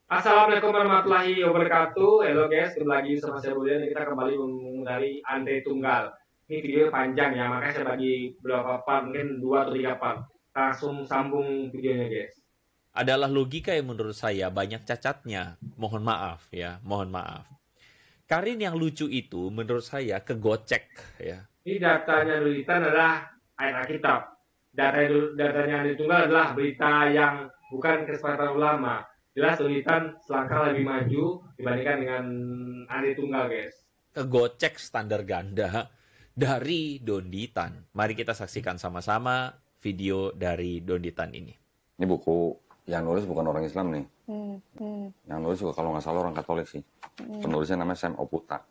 Assalamualaikum warahmatullahi wabarakatuh. Halo guys, kembali lagi sama saya Budian. Kita kembali dari Andre Tunggal. Ini video panjang ya, makanya saya bagi beberapa part, mungkin 2 atau 3 part. Langsung sambung videonya guys. Adalah logika yang menurut saya banyak cacatnya. Mohon maaf ya, mohon maaf. Karin yang lucu itu menurut saya kegocek ya. Ini datanya Dulitan adalah ayat Alkitab. Datanya Andre Tunggal adalah berita yang bukan kesepakatan ulama. Jelas Dulitan selangkah lebih maju dibandingkan dengan Andre Tunggal guys. Kegocek standar ganda dari Donditan. Mari kita saksikan sama-sama video dari Donditan ini. Ini buku yang nulis bukan orang Islam nih. Yang nulis juga kalau nggak salah orang Katolik sih. Penulisnya namanya Sam Oputa.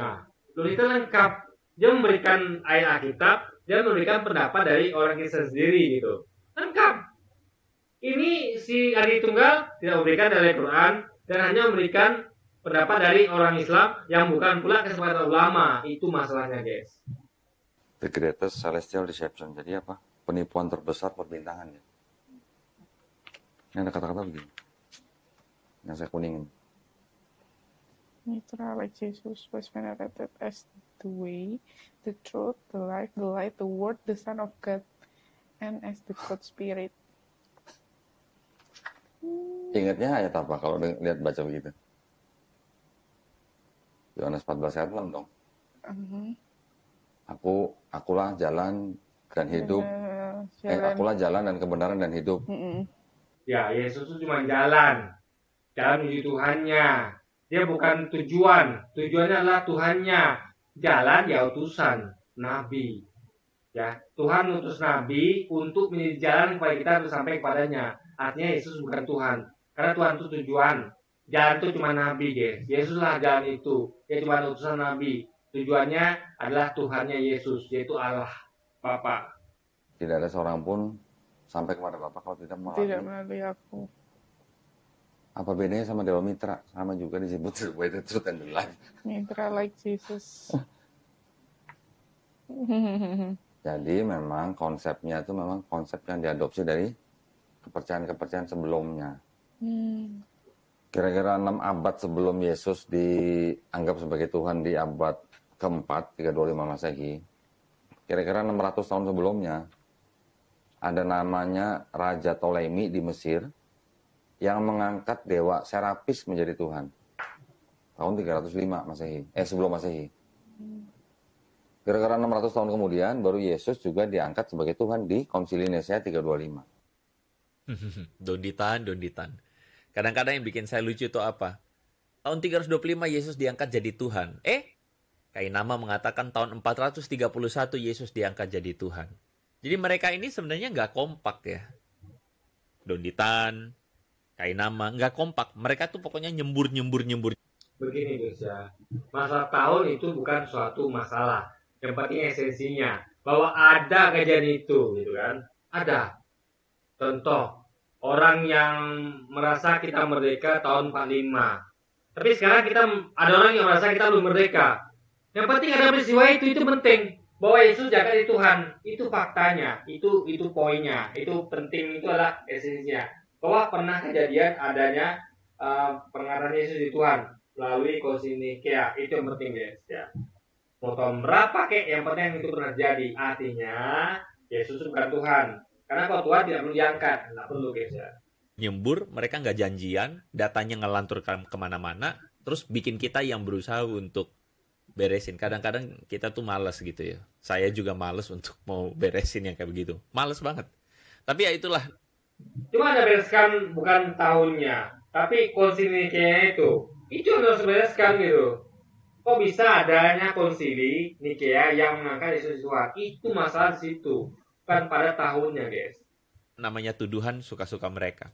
Nah, Donditan lengkap. Dia memberikan ayat Alkitab, dia memberikan pendapat dari orang Kristen sendiri gitu. Lengkap. Ini si Adi Tunggal tidak memberikan dari Quran dan hanya memberikan pendapat dari orang Islam yang bukan pula kesepakatan ulama. Itu masalahnya guys. The Greatest Celestial Deception. Jadi apa? Penipuan terbesar perbintangan ya. Ini ada kata-kata begini. Yang saya kuningin. Mitra like Jesus was venerated as the way, the truth, the light, the word, the Son of God, and as the God Spirit. Ingatnya ayat apa kalau lihat baca begitu? Yohanes 14 ayat 6 dong. Akulah jalan dan hidup. Akulah jalan dan kebenaran dan hidup. Ya, Yesus itu cuma jalan. Jalan menuju Tuhannya. Dia bukan tujuan. Tujuannya adalah Tuhannya. Jalan ya utusan Nabi. Ya, Tuhan utus Nabi untuk menjadi jalan supaya kita harus sampai kepadanya. Artinya Yesus bukan Tuhan. Karena Tuhan itu tujuan. Jalan itu cuma Nabi, guys. Yesuslah jalan itu. Dia cuma utusan Nabi. Tujuannya adalah Tuhannya Yesus, yaitu Allah Bapa. Tidak ada seorang pun sampai kepada Bapa kalau tidak melalui aku. Apa bedanya sama Dewa Mitra? Sama juga disebut the way, the truth, and the life. Mitra like Jesus. Jadi memang konsepnya itu memang konsep yang diadopsi dari kepercayaan-kepercayaan sebelumnya. Kira-kira 6 abad sebelum Yesus dianggap sebagai Tuhan di abad keempat, 325 Masehi. Kira-kira 600 tahun sebelumnya, ada namanya Raja Ptolemy di Mesir, yang mengangkat dewa Serapis menjadi Tuhan. Tahun 305 Masehi. Sebelum Masehi. Kira-kira 600 tahun kemudian, baru Yesus juga diangkat sebagai Tuhan di Konsili Nisea 325. Donditan. Kadang-kadang yang bikin saya lucu itu apa? Tahun 325 Yesus diangkat jadi Tuhan. Kainama mengatakan tahun 431 Yesus diangkat jadi Tuhan. Jadi mereka ini sebenarnya nggak kompak ya. Donditan, Kainama, nggak kompak. Mereka tuh pokoknya nyembur. Begini guys ya. Masalah tahun itu bukan suatu masalah. Yang penting esensinya. Bahwa ada kejadian itu gitu kan. Ada. Contoh. Orang yang merasa kita merdeka tahun 45. Tapi sekarang ada orang yang merasa kita belum merdeka. Yang penting ada peristiwa itu penting. Bahwa Yesus jaga di Tuhan. Itu faktanya. Itu poinnya. Itu penting. Itu adalah esensinya. Bahwa pernah kejadian adanya pengangkatan Yesus di Tuhan melalui Konsili Nikea. Itu yang penting guys ya. Mau tahun berapa yang penting itu pernah terjadi. Artinya Yesus bukan Tuhan. Karena kalau Tuhan tidak perlu diangkat, nggak perlu guys ya. Nyembur, mereka nggak janjian, datanya ngelantur kemana-mana, terus bikin kita yang berusaha untuk beresin. Kadang-kadang kita tuh males gitu ya. Saya juga males untuk mau beresin yang kayak begitu. Males banget. Tapi ya itulah. Cuma ada bereskan bukan tahunnya, tapi konsili Nikea itu yang harus bereskan gitu. Kok bisa adanya konsili Nikea yang mengangkat Yesus Tuhan? Itu masalah di situ. Bukan pada tahunnya, guys. Namanya tuduhan suka-suka mereka.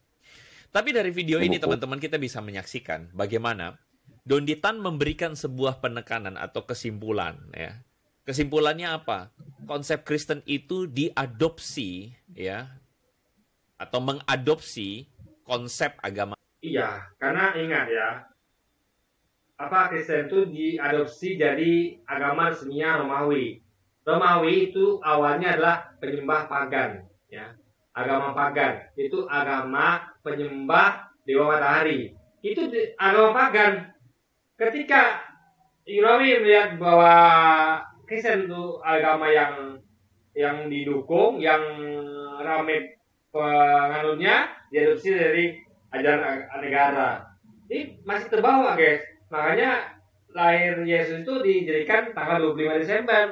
Tapi dari video ini teman-teman kita bisa menyaksikan bagaimana Donditan memberikan sebuah penekanan atau kesimpulan ya. Kesimpulannya apa? Konsep Kristen itu diadopsi ya atau mengadopsi konsep agama. Iya, karena ingat ya. Kristen itu diadopsi jadi agama resminya Romawi. Romawi itu awalnya adalah penyembah pagan, ya. Agama pagan itu agama penyembah dewa matahari. Itu agama pagan. Ketika Ibrahim melihat bahwa Kristen itu agama yang didukung, yang ramai penganutnya, diadopsi dari ajaran negara. Ini masih terbawa, guys. Makanya lahir Yesus itu dijadikan tanggal 25 Desember.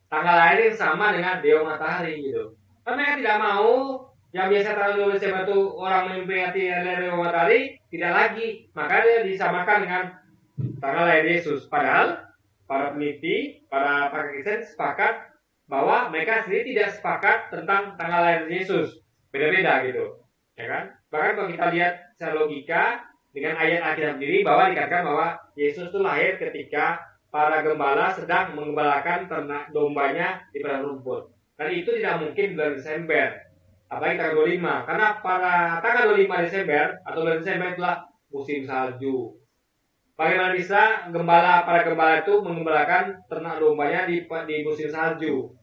Tanggal lahir yang sama dengan dewa matahari gitu. Karena tidak mau yang biasa tanggal 12 Desember itu orang memperingati hari dewa matahari, tidak lagi. Maka dia disamakan dengan tanggal lahir Yesus. Padahal para peneliti, para pakar Kristen sepakat bahwa mereka sendiri tidak sepakat tentang tanggal lahir Yesus. Beda-beda gitu. Ya kan? Bahkan kalau kita lihat secara logika dengan ayat Alkitab sendiri bahwa dikatakan bahwa Yesus itu lahir ketika para gembala sedang menggembalakan ternak dombanya di padang rumput. Dan itu tidak mungkin bulan Desember. Apalagi tanggal 25. Karena pada tanggal 25 Desember atau bulan Desember itulah musim salju. Bagaimana bisa para gembala itu menggembalakan ternak dombanya di musim salju?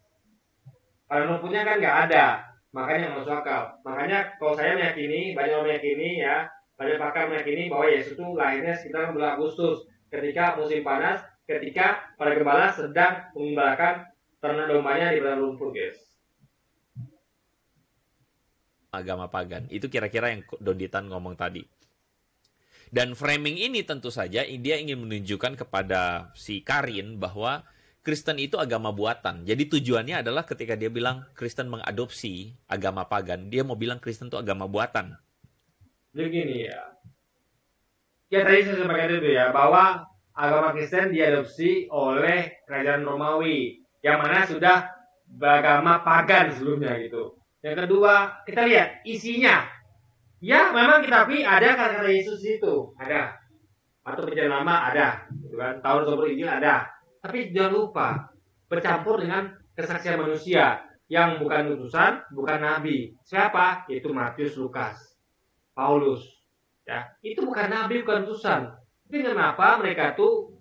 Pada rumputnya kan nggak ada, makanya nggak masuk akal. Makanya kalau saya meyakini, banyak orang meyakini ya, banyak pakar meyakini bahwa Yesus itu lahirnya sekitar bulan Agustus, ketika musim panas, ketika para gembala sedang menggembalakan ternak dombanya di padang rumput, guys. Agama pagan, itu kira-kira yang Don Ditan ngomong tadi. Dan framing ini tentu saja dia ingin menunjukkan kepada si Karin bahwa Kristen itu agama buatan. Jadi tujuannya adalah ketika dia bilang Kristen mengadopsi agama pagan, dia mau bilang Kristen itu agama buatan. Jadi gini ya. Ya tadi saya sampaikan itu ya, bahwa agama Kristen diadopsi oleh kerajaan Romawi, yang mana sudah beragama pagan sebelumnya gitu. Yang kedua, kita lihat isinya. Ya, memang kita akui ada kata-kata Yesus itu, ada. Atau perjanjian lama ada, gitu kan? Tahun Sobor Injil ada. Tapi jangan lupa bercampur dengan kesaksian manusia yang bukan utusan, bukan nabi. Siapa? Yaitu Matius, Lukas, Paulus. Ya, itu bukan nabi, bukan utusan. Tapi kenapa mereka tuh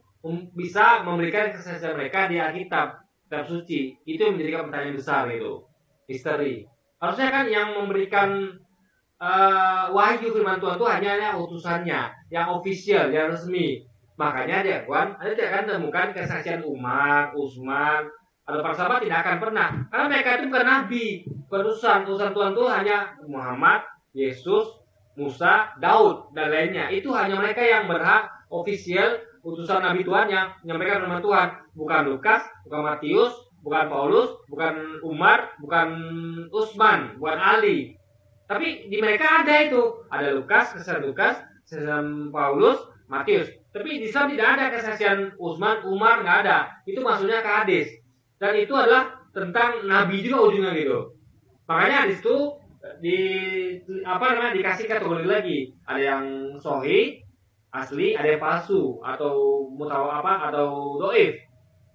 bisa memberikan kesaksian mereka di Alkitab, kitab suci? Itu yang menjadikan pertanyaan besar itu, misteri. Harusnya kan yang memberikan wahyu firman Tuhan itu hanya utusannya, yang official, yang resmi. Makanya dia Anda tidak akan temukan kesaksian Umar, Utsman, atau para sahabat tidak akan pernah. Karena mereka itu bukan nabi, bukan utusan. Utusan Tuhan itu hanya Muhammad, Yesus, Musa, Daud, dan lainnya. Itu hanya mereka yang berhak official utusan nabi Tuhan yang menyampaikan firman Tuhan. Bukan Lukas, bukan Matius, bukan Paulus, bukan Umar, bukan Utsman, bukan Ali. Tapi di mereka ada itu. Ada Lukas, kesaksian Paulus, Matius. Tapi di Islam tidak ada kesaksian Utsman, Umar, nggak ada. Itu maksudnya ke hadis. Dan itu adalah tentang nabi juga ujungnya gitu. Makanya hadis itu dikasih kategori lagi. Ada yang sahih, asli, ada yang palsu, atau atau doif,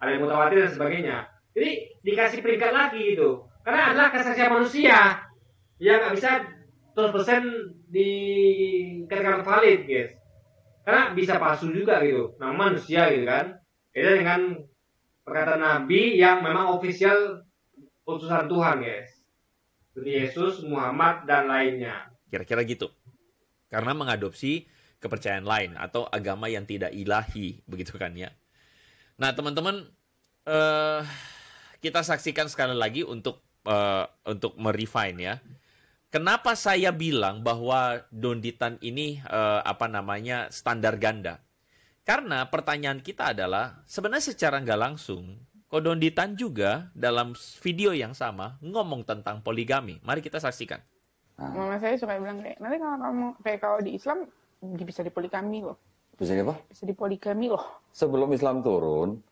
ada yang mutawatir dan sebagainya. Jadi dikasih peringkat lagi gitu. Karena adalah kesaksian manusia yang nggak bisa 100% dikatakan valid, guys. Karena bisa palsu juga gitu. Nah, manusia gitu kan. Beda dengan perkataan Nabi yang memang official utusan Tuhan, guys. Seperti Yesus, Muhammad, dan lainnya. Kira-kira gitu. Karena mengadopsi kepercayaan lain atau agama yang tidak ilahi, begitu kan ya. Nah, teman-teman, kita saksikan sekali lagi untuk merefine ya. Kenapa saya bilang bahwa Don Ditan ini standar ganda? Karena pertanyaan kita adalah sebenarnya secara nggak langsung, kok Don Ditan juga dalam video yang sama ngomong tentang poligami. Mari kita saksikan. Mama saya suka bilang nanti kalau di Islam bisa dipoligami loh. Bisa apa? Bisa dipoligami loh. Sebelum Islam turun,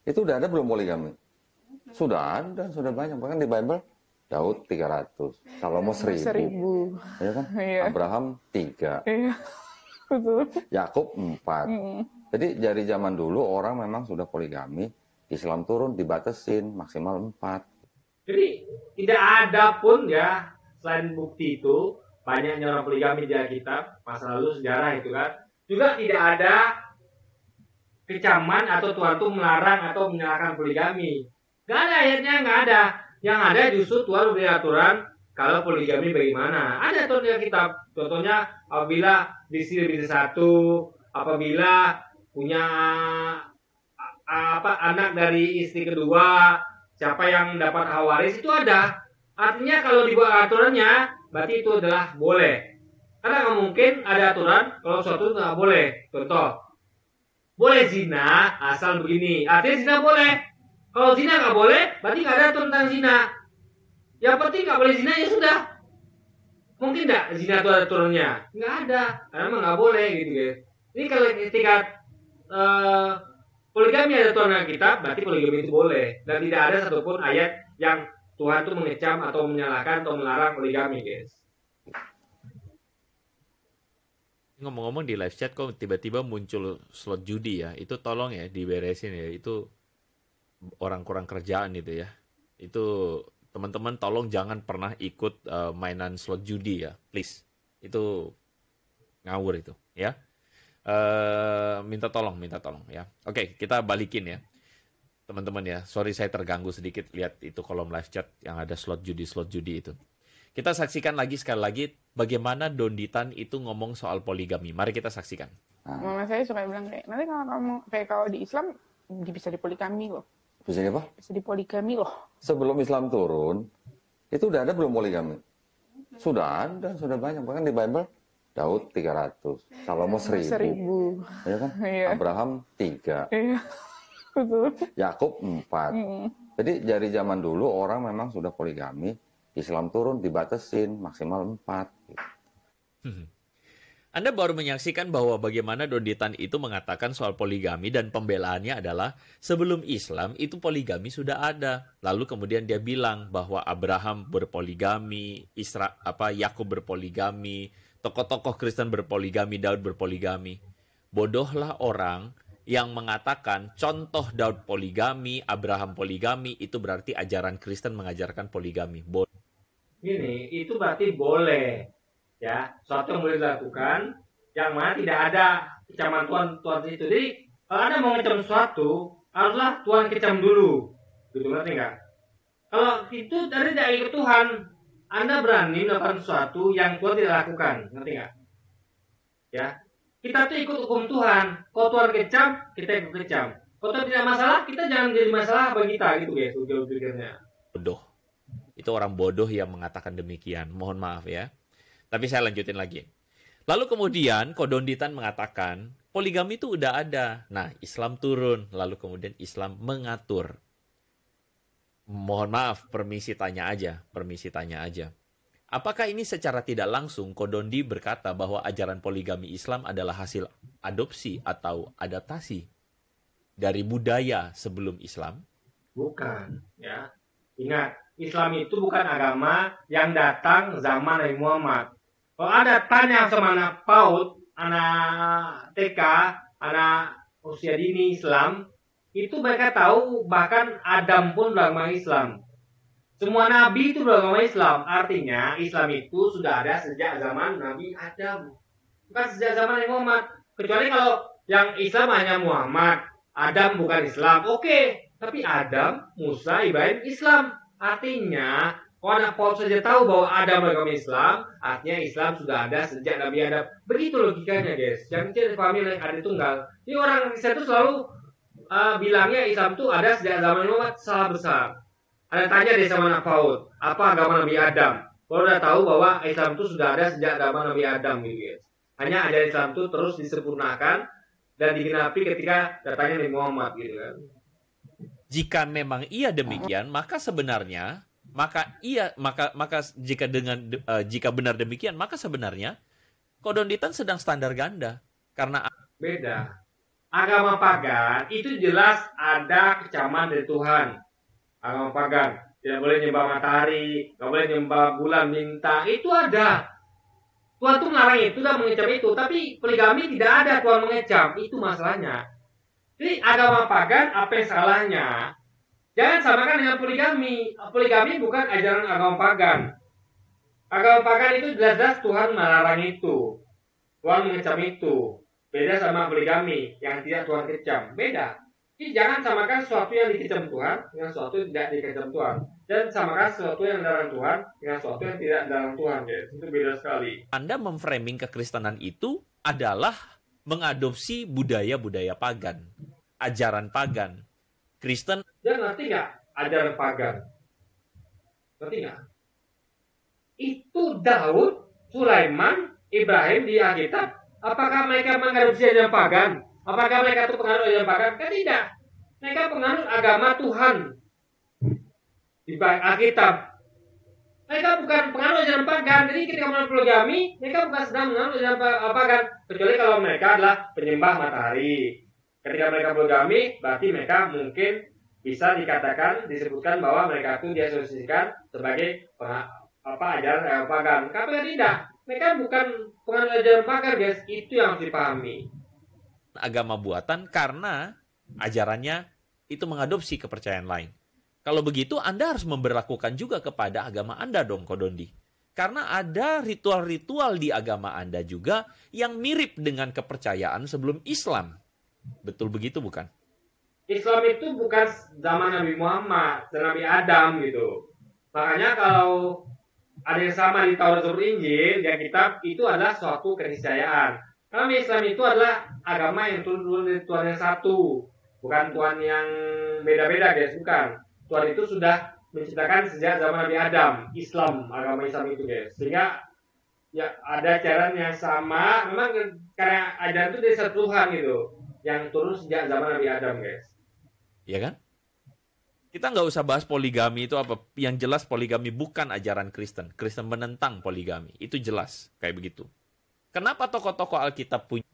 itu udah ada belum poligami? Sudah ada, sudah banyak. Bahkan di Bible Daud 300, Salomo 1000. Ya kan? Iya. Abraham 3. Iya. Betul. Yakub 4. Jadi dari zaman dulu orang memang sudah poligami, Islam turun dibatasin maksimal 4. Jadi tidak ada pun ya selain bukti itu banyaknya orang poligami di Alkitab, masa lalu sejarah itu kan. Juga tidak ada kecaman atau Tuhan itu melarang atau menyalahkan poligami. Gak ada ayatnya, nggak ada. Yang ada justru Tuhan memberi aturan Kalau poligami bagaimana? Ada contohnya kitab. Contohnya apabila istri lebih dari satu, apabila punya anak dari istri kedua, siapa yang dapat hak waris itu ada. Artinya kalau dibuat aturannya, berarti itu adalah boleh. Karena nggak mungkin ada aturan kalau suatu nggak boleh. Contoh, boleh zina asal begini. Artinya zina boleh. Kalau zina nggak boleh, berarti nggak ada aturan tentang zina. Yang penting nggak boleh zina ya sudah. Mungkin nggak zina itu ada aturannya? Nggak ada, karena memang nggak boleh gitu guys. Ini kalau ketika poligami ada aturan kita, berarti poligami itu boleh. Dan tidak ada satupun ayat yang Tuhan itu mengecam atau menyalahkan atau melarang poligami guys. Ngomong-ngomong di live chat kok tiba-tiba muncul slot judi ya. Itu tolong ya diberesin ya. Itu orang kurang kerjaan itu ya. Itu teman-teman tolong jangan pernah ikut mainan slot judi ya. Please. Itu ngawur itu ya. Minta tolong ya. Oke, kita balikin ya. Teman-teman ya. Sorry saya terganggu sedikit lihat itu kolom live chat yang ada slot judi itu. Kita saksikan lagi sekali lagi bagaimana Donditan itu ngomong soal poligami. Mari kita saksikan. Mama saya suka bilang kayak, nanti kalau kamu kayak kalau di Islam bisa dipoligami loh. Bisa apa? Bisa dipoligami loh. Sebelum Islam turun, itu udah ada belum poligami? Sudah ada, sudah banyak. Bahkan di Bible, Daud 300, Salomo 1000. Ya kan? Iya. Abraham 3. Iya. Betul. Yakub 4. Jadi dari zaman dulu orang memang sudah poligami. Islam turun dibatasin maksimal 4. Anda baru menyaksikan bahwa bagaimana Donditan itu mengatakan soal poligami dan pembelaannya adalah sebelum Islam itu poligami sudah ada. Lalu kemudian dia bilang bahwa Abraham berpoligami, Yakub berpoligami, tokoh-tokoh Kristen berpoligami, Daud berpoligami. Bodohlah orang yang mengatakan contoh Daud poligami, Abraham poligami, itu berarti ajaran Kristen mengajarkan poligami. Ini itu berarti boleh ya, suatu yang boleh dilakukan yang mana tidak ada kecaman Tuhan itu. Jadi kalau Anda mau ngecam sesuatu, haruslah Tuhan kecam dulu, gitu, ngerti nggak? Kalau itu dari tidak ikut Tuhan, Anda berani melakukan sesuatu yang Tuhan tidak lakukan, ngerti nggak? Ya, kita tuh ikut hukum Tuhan. Kalau Tuhan kecam, kita ikut kecam. Kalau Tuhan tidak masalah, kita jangan jadi masalah bagi kita, gitu guys, ujung pikirnya. Bodoh. Itu orang bodoh yang mengatakan demikian. Mohon maaf ya. Tapi saya lanjutin lagi. Lalu kemudian Kodonditan mengatakan poligami itu udah ada. Nah, Islam turun. Lalu kemudian Islam mengatur. Mohon maaf, permisi tanya aja. Apakah ini secara tidak langsung Kodondi berkata bahwa ajaran poligami Islam adalah hasil adopsi atau adaptasi dari budaya sebelum Islam? Bukan, ya. Ingat, Islam itu bukan agama yang datang zaman Nabi Muhammad. Kalau ada tanya sama anak PAUD, anak TK, anak usia dini Islam, itu mereka tahu bahkan Adam pun beragama Islam. Semua nabi itu beragama Islam. Artinya Islam itu sudah ada sejak zaman Nabi Adam. Bukan sejak zaman Nabi Muhammad. Kecuali kalau yang Islam hanya Muhammad, Adam bukan Islam. Oke, tapi Adam, Musa, Ibrahim Islam. Artinya, kalau anak Paul saja tahu bahwa Adam beragama Islam, artinya Islam sudah ada sejak Nabi Adam. Begitu logikanya, guys. Jangan dipahami oleh ada tunggal. Ini orang Kristen itu selalu bilangnya Islam itu ada sejak zaman Muhammad, salah besar. Ada tanya deh sama anak Paul, apa agama Nabi Adam? Kalau udah tahu bahwa Islam itu sudah ada sejak zaman Nabi Adam, gitu, guys. Hanya ajaran Islam itu terus disempurnakan dan digenapi ketika datangnya Nabi Muhammad, gitu kan. Jika memang iya demikian, maka sebenarnya jika benar demikian, maka sebenarnya Kodonditan sedang standar ganda karena beda. Agama pagan itu jelas ada kecaman dari Tuhan. Agama pagan tidak boleh nyembah matahari, tidak boleh nyembah bulan, bintang, itu ada. Tuhan tuh melarang itu dan mengecam itu, tapi poligami tidak ada Tuhan mengecam, itu masalahnya. Jadi agama pagan apa yang salahnya? Jangan samakan dengan poligami. Poligami bukan ajaran agama pagan. Agama pagan itu jelas-jelas Tuhan melarang itu. Tuhan mengecam itu. Beda sama poligami yang tidak Tuhan kecam. Beda. Jadi jangan samakan sesuatu yang dikecam Tuhan dengan sesuatu yang tidak dikecam Tuhan. Dan samakan sesuatu yang dilarang Tuhan dengan sesuatu yang tidak dilarang Tuhan, guys. Itu beda sekali. Anda memframing kekristenan itu adalah mengadopsi budaya-budaya pagan, ajaran pagan. Kristen. Dan ngerti nggak ajaran pagan? Ngerti nggak? Itu Daud, Sulaiman, Ibrahim di Alkitab. Apakah mereka mengadopsi ajaran pagan? Apakah mereka itu penganut ajaran pagan? Kan tidak. Mereka penganut agama Tuhan di Alkitab. Mereka bukan penganut ajaran pagan. Jadi ketika menganut poligami, mereka bukan sedang menganut ajaran pagan. Kecuali kalau mereka adalah penyembah matahari. Ketika mereka poligami, berarti mereka mungkin bisa dikatakan, disebutkan bahwa mereka itu diasosiasikan sebagai ajaran pagan. Tapi tidak. Mereka bukan penganut ajaran pagan, guys. Itu yang harus dipahami. Agama buatan karena ajarannya itu mengadopsi kepercayaan lain. Kalau begitu, Anda harus memberlakukan juga kepada agama Anda dong, Kodondi. Karena ada ritual-ritual di agama Anda juga yang mirip dengan kepercayaan sebelum Islam. Betul begitu, bukan? Islam itu bukan zaman Nabi Muhammad dan Nabi Adam gitu. Makanya kalau ada yang sama di Taurat dan Injil, yang kitab itu adalah suatu keniscayaan. Karena Islam itu adalah agama yang turun dari Tuhan yang satu, bukan Tuhan yang beda-beda, guys, bukan. Tuhan itu sudah menciptakan sejak zaman Nabi Adam, Islam, agama Islam itu, guys. Sehingga ya ada ajaran yang sama, memang karena ajaran itu dari satu Tuhan gitu, yang turun sejak zaman Nabi Adam, guys. Ya kan? Kita nggak usah bahas poligami itu apa. Yang jelas poligami bukan ajaran Kristen. Kristen menentang poligami. Itu jelas kayak begitu. Kenapa tokoh-tokoh Alkitab punya?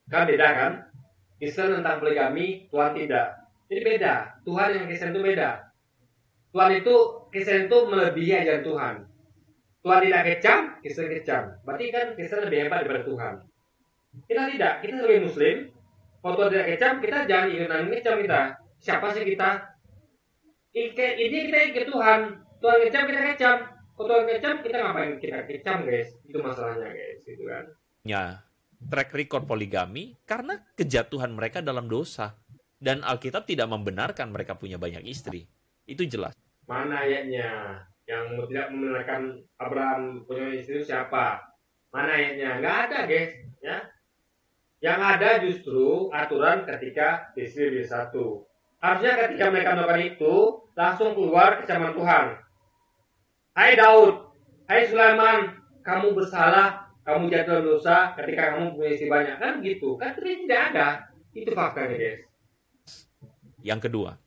Kan beda kan? Kristen tentang poligami, Tuhan tidak. Jadi beda. Tuhan yang Kristen itu beda. Tuhan itu, Kristen itu melebihi ajaran Tuhan. Tuhan tidak kecam, Kristen kecam. Berarti kan Kristen lebih hebat daripada Tuhan. Kita tidak. Kita sebagai Muslim, kalau Tuhan tidak kecam, kita jangan ingin kecam kita. Siapa sih kita? Ini kita ikut Tuhan. Tuhan kecam, kita kecam. Kalau Tuhan kecam, kita ngapain kita kecam, guys? Itu masalahnya, guys. Gitu kan. Ya, track record poligami karena kejatuhan mereka dalam dosa. Dan Alkitab tidak membenarkan mereka punya banyak istri. Itu jelas. Mana ayatnya? Yang tidak membenarkan Abraham punya istri siapa? Mana ayatnya? Nggak ada, guys. Ya. Yang ada justru aturan ketika istri satu. Harusnya ketika mereka melakukan itu, langsung keluar kecaman Tuhan. Hai Daud, hai Sulaiman, kamu bersalah, kamu jatuh dalam dosa ketika kamu punya istri banyak. Kan gitu, kan itu tidak ada. Itu faktanya, guys. Yang kedua,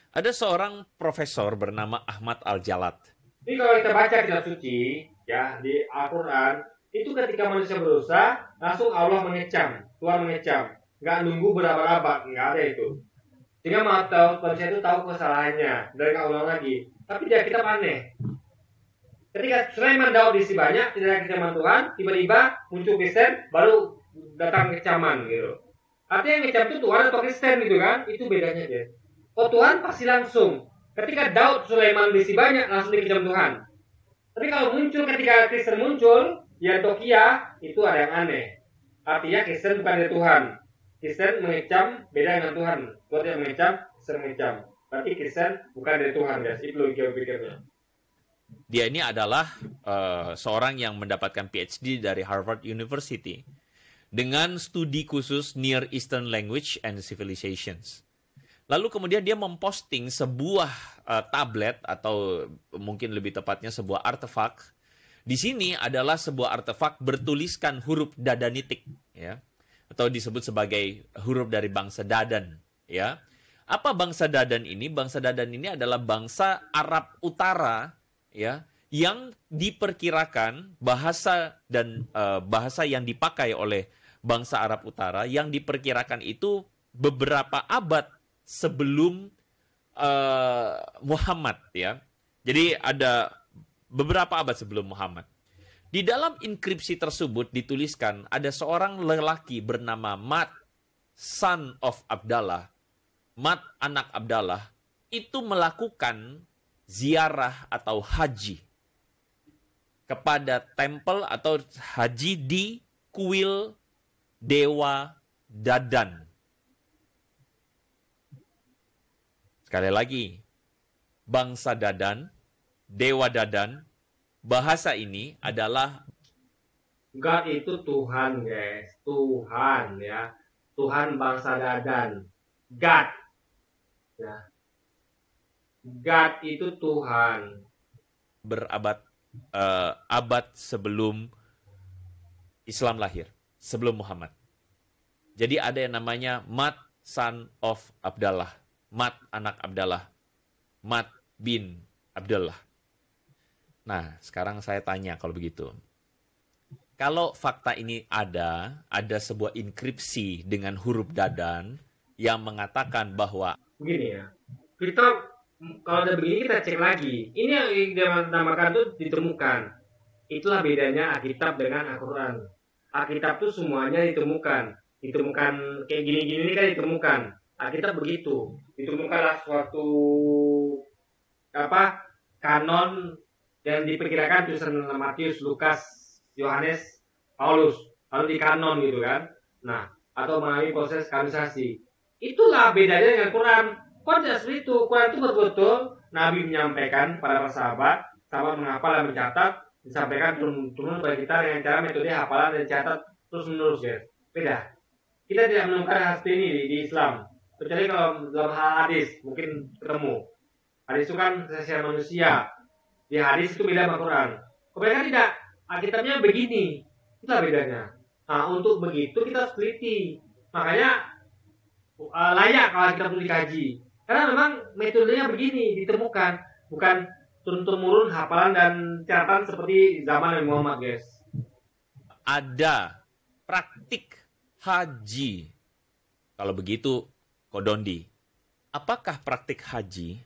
ada seorang profesor bernama Ahmad Al-Jalad. Jadi kalau kita baca kitab suci, ya di Al-Quran, itu ketika manusia berdosa, langsung Allah mengecam, Tuhan mengecam. Nggak nunggu berapa-apa, nggak ada itu. Sehingga manusia itu tahu kesalahannya, dan nggak ulang lagi. Tapi dia kitab aneh. Ketika Sulaiman Daud diisi banyak, tidak ada kecaman Tuhan, tiba-tiba muncul Kristen, baru datang kecaman gitu. Artinya yang ngecam itu Tuhan atau Kristen gitu kan, itu bedanya dia. Oh Tuhan pasti langsung. Ketika Daud Sulaiman diisi banyak, langsung dikecam Tuhan. Tapi kalau muncul ketika Kristen muncul, ya Tokia, itu ada yang aneh. Artinya Kristen bukan dari Tuhan. Kristen mengecam beda dengan Tuhan. Tuhan yang mengecam, Kristen mengecam. Berarti Kristen bukan dari Tuhan, guys. Itu logika pikirnya. Dia ini adalah seorang yang mendapatkan PhD dari Harvard University dengan studi khusus Near Eastern Language and Civilizations. Lalu kemudian dia memposting sebuah tablet atau mungkin lebih tepatnya sebuah artefak. Di sini adalah sebuah artefak bertuliskan huruf Dadanitik, ya, atau disebut sebagai huruf dari bangsa Dadan, ya. Apa bangsa Dadan ini? Bangsa Dadan ini adalah bangsa Arab Utara, ya, yang diperkirakan bahasa dan bahasa yang dipakai oleh bangsa Arab Utara yang diperkirakan itu beberapa abad sebelum Muhammad, ya. Jadi ada beberapa abad sebelum Muhammad. Di dalam inskripsi tersebut dituliskan ada seorang lelaki bernama Mat, son of Abdallah. Mat, anak Abdallah, itu melakukan ziarah atau haji kepada tempel atau haji di kuil dewa Dadan. Sekali lagi, bangsa Dadan, dewa Dadan, bahasa ini adalah God itu Tuhan, guys. Tuhan, ya. Tuhan bangsa Dadan. God. Ya. God itu Tuhan. abad sebelum Islam lahir, sebelum Muhammad. Jadi ada yang namanya Mat son of Abdallah, Mat anak Abdallah, Mat bin Abdullah. Nah, sekarang saya tanya kalau begitu. Kalau fakta ini ada sebuah inskripsi dengan huruf Dadan yang mengatakan bahwa Begini ya. Kita kalau udah begini kita cek lagi. Ini yang dinamakan tuh ditemukan. Itulah bedanya Alkitab dengan Al-Quran. Alkitab tuh semuanya ditemukan. Ditemukan kayak gini-gini kan ditemukan. Alkitab begitu. Ditemukanlah suatu kanon yang diperkirakan tulisan Matius, Lukas, Yohanes, Paulus, lalu di kanon gitu kan. Nah, atau melalui proses kanonisasi. Itulah bedanya dengan Quran. Quran tidak seperti itu. Quran itu betul-betul Nabi menyampaikan pada para sahabat menghafal dan mencatat, disampaikan turun-turun kepada kita dengan cara metode hafalan dan catat terus-menerus, guys. Beda. Kita tidak menemukan hal seperti ini di Islam. Kecuali kalau dalam hal hadis mungkin ketemu. Hadis itu kan secara manusia. Di hadis itu beda sama Quran. Kebanyakan tidak. Alkitabnya begini. Itulah bedanya. Nah, untuk begitu kita harus teliti. Makanya layak kalau kita perlu dikaji. Karena memang metodenya begini ditemukan. Bukan turun-temurun hafalan dan catatan seperti zaman Nabi Muhammad, guys. ada praktik haji. Kalau begitu, Kodondi, apakah praktik haji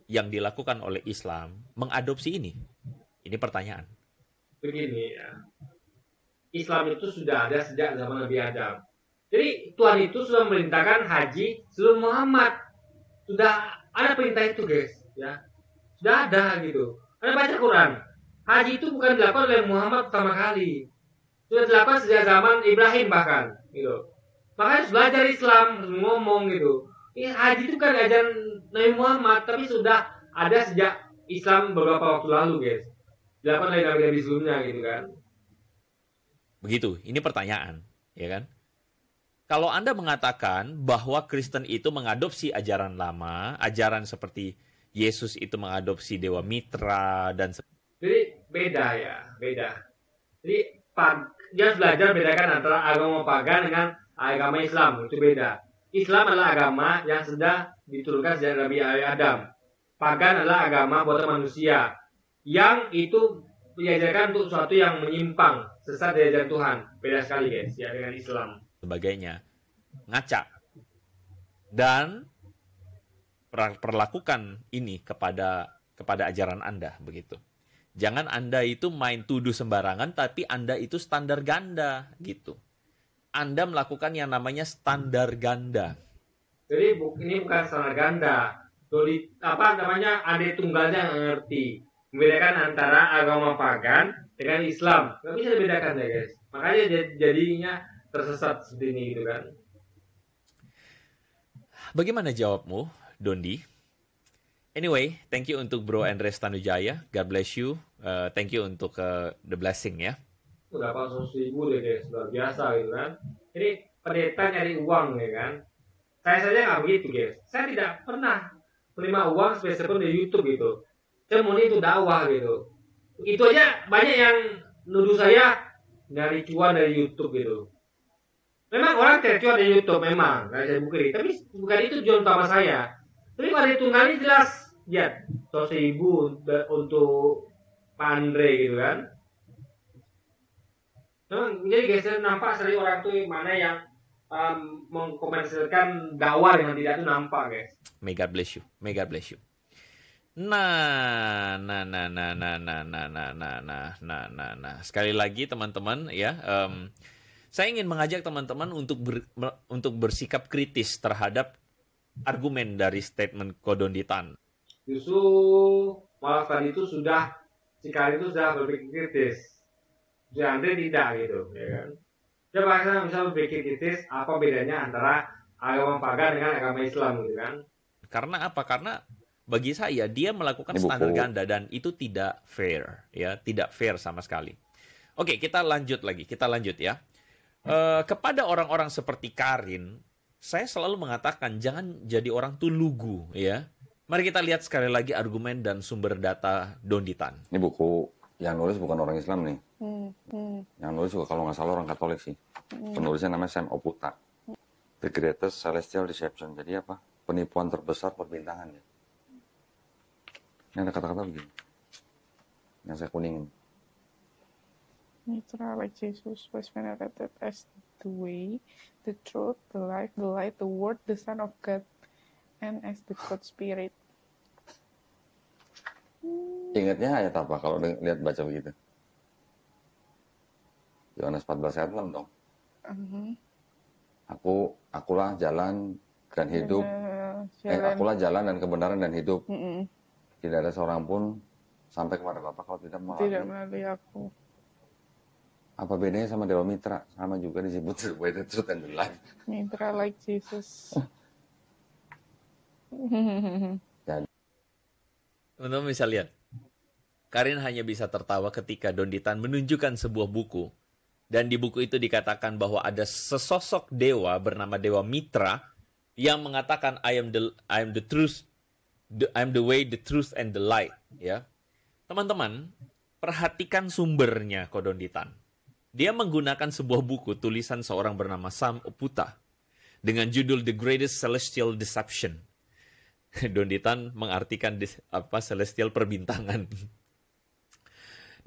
yang dilakukan oleh Islam mengadopsi ini? Ini pertanyaan. Begini ya. Islam itu sudah ada sejak zaman Nabi Adam. Jadi Tuhan itu sudah memerintahkan haji sebelum Muhammad. Sudah ada perintah itu, guys, ya. Sudah ada gitu. Anda baca Quran. Haji itu bukan dilakukan oleh Muhammad pertama kali. Sudah dilakukan sejak zaman Ibrahim bahkan, gitu. Makanya harus belajar Islam, harus ngomong gitu. Ini haji itu kan ajaran Nabi Muhammad, tapi sudah ada sejak Islam beberapa waktu lalu, guys. Dilakukan oleh nabi-nabi sebelumnya gitu kan. Begitu, ini pertanyaan, ya kan? Kalau Anda mengatakan bahwa Kristen itu mengadopsi ajaran lama, ajaran seperti Yesus itu mengadopsi Dewa Mitra dan Jadi beda ya, beda. Jadi dia harus belajar bedakan antara agama pagan dengan agama Islam, itu beda. Islam adalah agama yang sudah diturunkan sejak Nabi Adam. Pagan adalah agama buatan manusia yang itu diajarkan untuk sesuatu yang menyimpang, sesat dari ajaran Tuhan. Beda sekali, guys, ya, dengan Islam. sebagainya. Ngaca. Dan perlakukan ini kepada ajaran Anda, begitu. Jangan Anda itu main tuduh sembarangan, tapi Anda itu standar ganda, gitu. Anda melakukan yang namanya standar ganda. Jadi ini bukan standar ganda. Ada tunggalnya yang ngerti. Membedakan antara agama pagan dengan Islam. Nggak bisa dibedakan ya, guys. Makanya jadinya tersesat seperti ini gitu kan. Bagaimana jawabmu, Dondi? Anyway, thank you untuk Bro Andres Tanujaya. God bless you. Thank you untuk the blessing ya. Udah 800.000 deh, guys. Luar biasa gitu kan. Jadi pendeta nyari uang ya kan. Saya saja nggak begitu, guys. Saya tidak pernah menerima uang spesial dari YouTube gitu. Saya murni itu dakwah gitu. Itu aja banyak yang nuduh saya dari cuan dari YouTube gitu. Memang orang tercuan dari YouTube memang, nggak saya bukti. Tapi bukan itu tujuan utama saya. Tapi kalau ditunggangi jelas, ya 100.000 untuk Pak Andre gitu kan. Memang jadi guys, saya nampak sering orang tuh mana yang mengkomersilkan dakwah dengan tidak itu nampak, guys. May God bless you. May God bless you. Sekali lagi teman-teman ya, saya ingin mengajak teman-teman untuk bersikap kritis terhadap argumen dari statement Kodondi Tan. Justru malah tadi itu sekali itu sudah berpikir kritis. Andre tidak gitu, ya kan? Coba kita bisa berpikir kritis apa bedanya antara agama pagan dengan agama Islam gitu kan? Karena apa? Karena bagi saya dia melakukan Ini standar buku. ganda dan itu tidak fair, ya, tidak fair sama sekali. Oke, kita lanjut lagi, kita lanjut ya. Kepada orang-orang seperti Karin, saya selalu mengatakan jangan jadi orang tuh lugu, ya. Mari kita lihat sekali lagi argumen dan sumber data Donditan. Ini buku yang nulis bukan orang Islam nih. Yang nulis juga kalau nggak salah orang Katolik sih. Penulisnya namanya Sam Oputa. The Greatest Celestial Deception. Jadi apa? Penipuan terbesar perbintangan ya. Ini ada kata-kata begini. Yang saya kuningin. Mitra, like Jesus, was venerated as the way, the truth, the life, the light, the word, the Son of God, and as the God Spirit. Ingatnya ayat apa kalau lihat baca begitu? Yohanes 14 ayat 6 dong. Akulah jalan dan hidup. Akulah jalan dan kebenaran dan hidup. Tidak ada seorang pun sampai kepada Bapa kalau tidak melalui aku. Apa bedanya sama Dewa Mitra? Sama juga disebut the way, the truth, and the life. Mitra like Jesus. Teman-teman bisa lihat, Karin hanya bisa tertawa ketika Donditan menunjukkan sebuah buku. Dan di buku itu dikatakan bahwa ada sesosok dewa bernama Dewa Mitra yang mengatakan I am the truth, I am the way, the truth, and the light. Ya, teman-teman, perhatikan sumbernya Kodonditan. Dia menggunakan sebuah buku tulisan seorang bernama Sam Oputa dengan judul The Greatest Celestial Deception. Donditan mengartikan celestial perbintangan.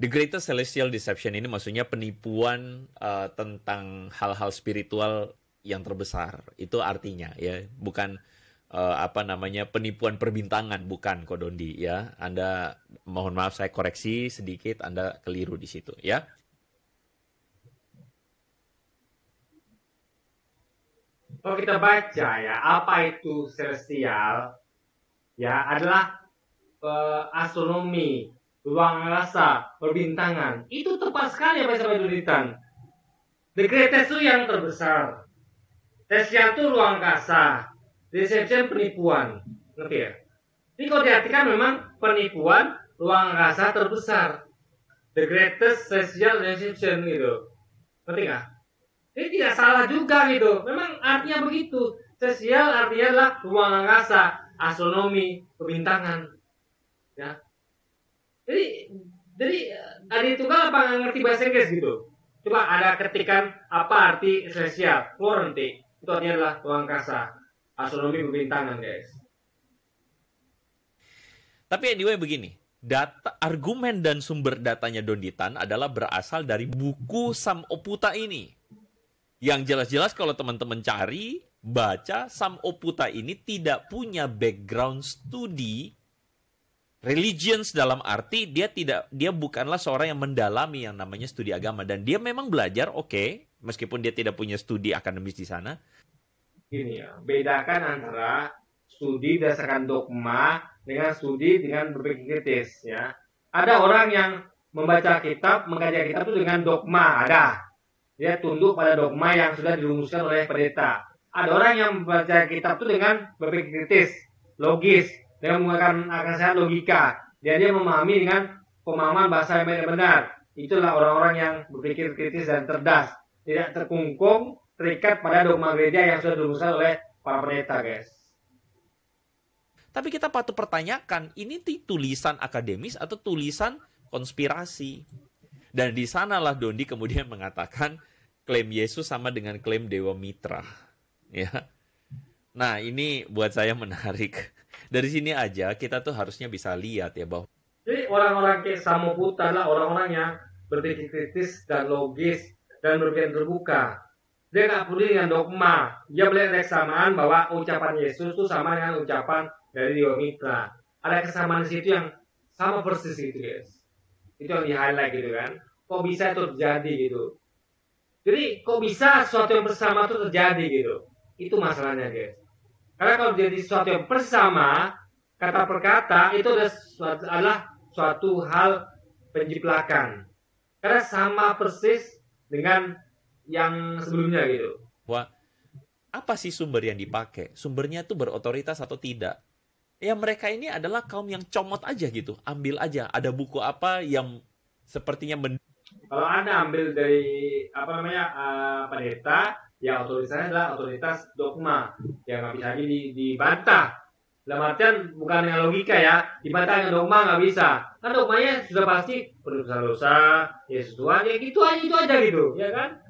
The Greatest Celestial Deception ini maksudnya penipuan tentang hal-hal spiritual yang terbesar. Itu artinya ya, bukan penipuan perbintangan, bukan Kodondi ya. Anda mohon maaf saya koreksi sedikit, Anda keliru di situ ya. Kalau kita baca ya, apa itu celestial? Ya, adalah astronomi, ruang angkasa, perbintangan. Itu tepat sekali apa yang saya Donditan. The greatest itu yang terbesar. Celestial itu ruang angkasa. Deception penipuan. Ngerti ya? Ini kalau diartikan memang penipuan ruang angkasa terbesar. The greatest celestial deception gitu. Ngerti nggak? Ini tidak salah juga gitu. Memang artinya begitu. Celestial artinya adalah ruang angkasa, astronomi, perbintangan. Ya. Jadi Adi Tunggal apa nggak ngerti bahasa Inggris gitu? Coba ada ketikan apa arti celestial. Keluar nanti. Itu artinya adalah ruang angkasa, astronomi, perbintangan, guys. Tapi anyway begini. Argumen dan sumber datanya Donditan adalah berasal dari buku Sam Oputa ini. Yang jelas-jelas kalau teman-teman cari, baca, Sam Oputa ini tidak punya background studi religions, dalam arti dia bukanlah seorang yang mendalami yang namanya studi agama, dan dia memang belajar meskipun dia tidak punya studi akademis di sana. Gini ya, bedakan antara studi berdasarkan dogma dengan studi dengan berpikir kritis ya. Ada orang yang membaca kitab, mengkaji kitab itu dengan dogma, ada. Dia tunduk pada dogma yang sudah dirumuskan oleh pendeta. Ada orang yang membaca kitab itu dengan berpikir kritis, logis, dengan menggunakan akal sehat logika. Dan dia memahami dengan pemahaman bahasa yang benar. Itulah orang-orang yang berpikir kritis dan cerdas. Tidak terkungkung, terikat pada dogma gereja yang sudah dirumuskan oleh para pendeta, guys. Tapi kita patut pertanyakan, ini tulisan akademis atau tulisan konspirasi? Dan di sanalah Dondi kemudian mengatakan klaim Yesus sama dengan klaim Dewa Mitra. Ya. Nah, ini buat saya menarik. Dari sini aja kita tuh harusnya bisa lihat ya bahwa jadi orang-orang kayak Sam Oputa adalah orang-orang yang berpikir kritis dan logis dan berpikir terbuka. Dia nggak peduli dengan dogma. Dia melihat kesamaan bahwa ucapan Yesus itu sama dengan ucapan dari Dewa Mitra. Ada kesamaan di situ yang sama persis gitu, guys. Itu yang di-highlight gitu kan. Kok bisa itu terjadi gitu. Jadi kok bisa sesuatu yang bersama itu terjadi gitu. Itu masalahnya, guys. Karena kalau jadi sesuatu yang bersama, kata per kata, itu adalah suatu hal penjiplakan. Karena sama persis dengan yang sebelumnya gitu. Wah, apa sih sumber yang dipakai? Sumbernya tuh berotoritas atau tidak? Ya mereka ini adalah kaum yang comot aja gitu, ambil aja. Ada buku apa yang sepertinya Kalau Anda ambil dari apa namanya pendeta, ya otoritasnya adalah otoritas dogma yang nggak bisa lagi dibantah. Dalam artian bukan dengan logika ya, dibantah dengan dogma nggak bisa. Kan dogmanya sudah pasti berdosa-dosa, Yesus Tuhan, ya gitu aja itu aja gitu, ya kan?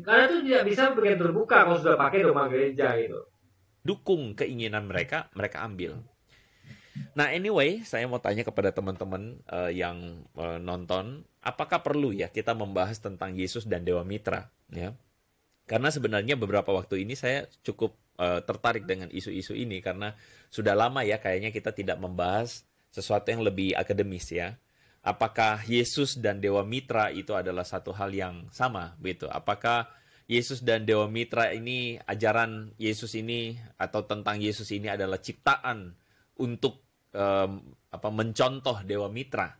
Karena itu tidak bisa bikin terbuka kalau sudah pakai dogma gereja gitu. dukung keinginan mereka, mereka ambil. Nah, anyway, saya mau tanya kepada teman-teman yang nonton, apakah perlu ya kita membahas tentang Yesus dan Dewa Mitra? Ya, karena sebenarnya beberapa waktu ini saya cukup tertarik dengan isu-isu ini karena sudah lama ya kayaknya kita tidak membahas sesuatu yang lebih akademis ya. Apakah Yesus dan Dewa Mitra itu adalah satu hal yang sama begitu? Apakah Yesus dan Dewa Mitra ini, ajaran Yesus ini atau tentang Yesus ini adalah ciptaan untuk mencontoh Dewa Mitra?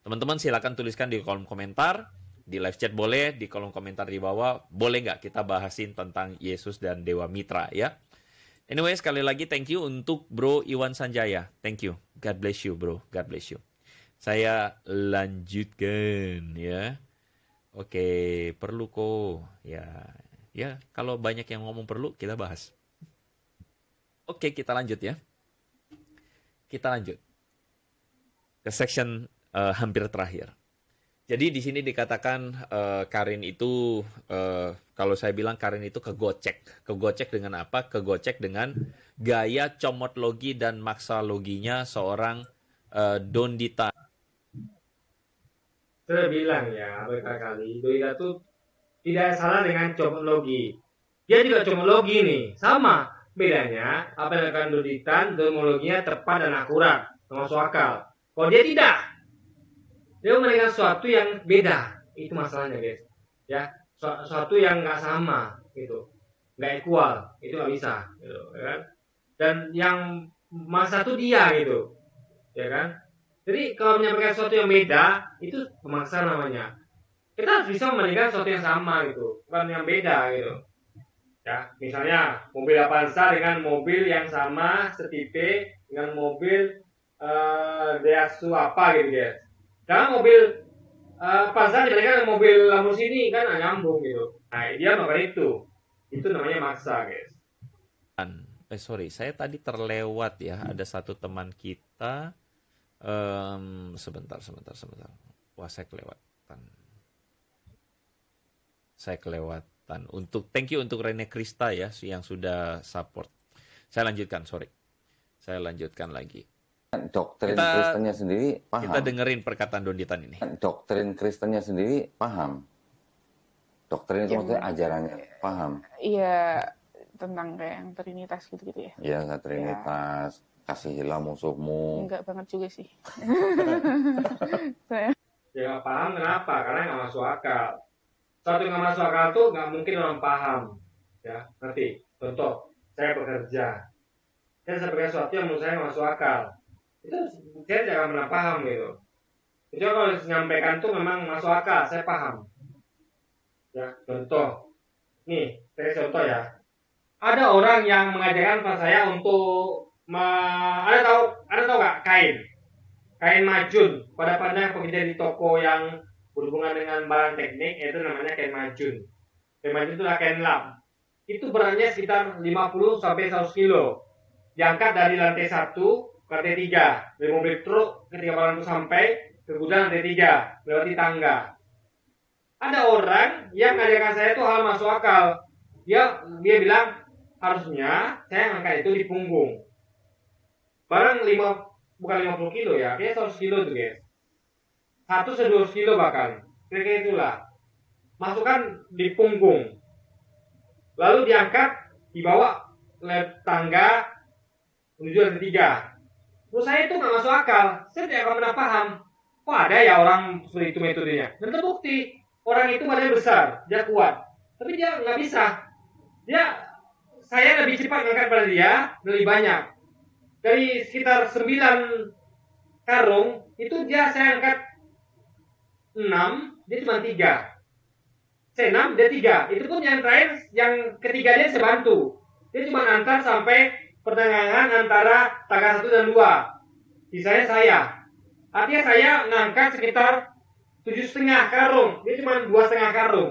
Teman-teman silakan tuliskan di kolom komentar, di live chat boleh, di kolom komentar di bawah, boleh nggak kita bahasin tentang Yesus dan Dewa Mitra ya. Anyway, sekali lagi thank you untuk Bro Iwan Sanjaya. Thank you. God bless you, bro. God bless you. Saya lanjutkan ya. Oke, perlu kok. Ya, kalau banyak yang ngomong perlu, kita bahas. Oke, kita lanjut ya. Kita lanjut ke section hampir terakhir. Jadi di sini dikatakan Karin itu, kalau saya bilang Karin itu kegocek. Kegocek dengan apa? Kegocek dengan gaya comotlogi dan maksaloginya seorang Dondita. Saya bilang ya berkali-kali, Dondita tuh tidak salah dengan comotlogi. Dia juga comotlogi nih, sama. Bedanya, apa yang akan Dondita, domologinya tepat dan akurat, masuk akal. Kalau dia tidak, dia memberikan sesuatu yang beda. Itu masalahnya guys. Ya, sesuatu yang nggak sama gitu, nggak equal, itu nggak bisa gitu, ya kan? Dan yang masa itu dia gitu, ya kan? Jadi kalau menyampaikan sesuatu yang beda, itu pemaksa namanya. Kita harus bisa memberikan sesuatu yang sama gitu, bukan yang beda gitu. Ya, misalnya mobil Avanza dengan mobil yang sama setipe dengan mobil Daihatsu apa gitu guys. Jangan mobil Avanza dibandingkan dengan mobil Lamborghini kan nggak nyambung gitu. Nah dia melakukan itu namanya maksa guys. Sorry, saya tadi terlewat ya. Ada satu teman kita. Sebentar. Wah, saya kelewatan. Thank you untuk Rene Krista ya yang sudah support. Saya lanjutkan lagi. Doktrin Kristennya sendiri paham. Kita dengerin perkataan Donditan ini. Doktrin Kristennya sendiri paham. Doktrin itu maksudnya ajarannya paham. Iya, tentang kayak yang Trinitas gitu-gitu ya. Iya, Trinitas. Kasihilah musuhmu. Enggak banget juga sih. Ya nggak paham kenapa? Karena nggak masuk akal. Satu yang nggak masuk akal tuh nggak mungkin orang paham. Ya, nanti. Contoh, saya bekerja. Saya sebagai sesuatu yang menurut saya nggak masuk akal. Itu saya tidak akan pernah paham gitu. Itu kalau menyampaikan tuh memang masuk akal, saya paham. Ya, contoh. Nih, saya contoh ya. Ada orang yang mengajarkan kepada saya untuk Ada tahu nggak kain majun. Pada pernah pekerja di toko yang berhubungan dengan barang teknik, itu namanya kain majun. Kain majun itu adalah kain lap. Itu beratnya sekitar 50 sampai 100 kilo. Diangkat dari lantai 1 ke lantai 3 dari mobil truk ketika barang itu sampai ke gudang lantai 3 melewati tangga. Ada orang yang mengajarkan saya itu hal masuk akal. Dia bilang harusnya saya angkat itu di punggung. Barang bukan 50 kilo ya, dia 100 kilo tuh guys. 100-200 kilo bahkan. Kira-kira itulah. Masukkan di punggung. Lalu diangkat, dibawa lewat tangga menuju lantai 3. Menurut saya itu nggak masuk akal. Saya tidak akan pernah paham. Kok ada ya orang seperti itu metodenya? Dan terbukti orang itu badannya besar, dia kuat, tapi dia nggak bisa. Saya lebih cepat ngangkat pada dia, lebih banyak. Dari sekitar 9 karung, itu saya angkat 6, dia cuma 3. saya 6, dia 3. Itu pun yang terakhir, yang ketiga dia saya bantu. Dia cuma antar sampai pertengahan antara tangga 1 dan 2. Sisanya saya. Artinya saya ngangkat sekitar 7,5 karung. Dia cuma 2,5 karung.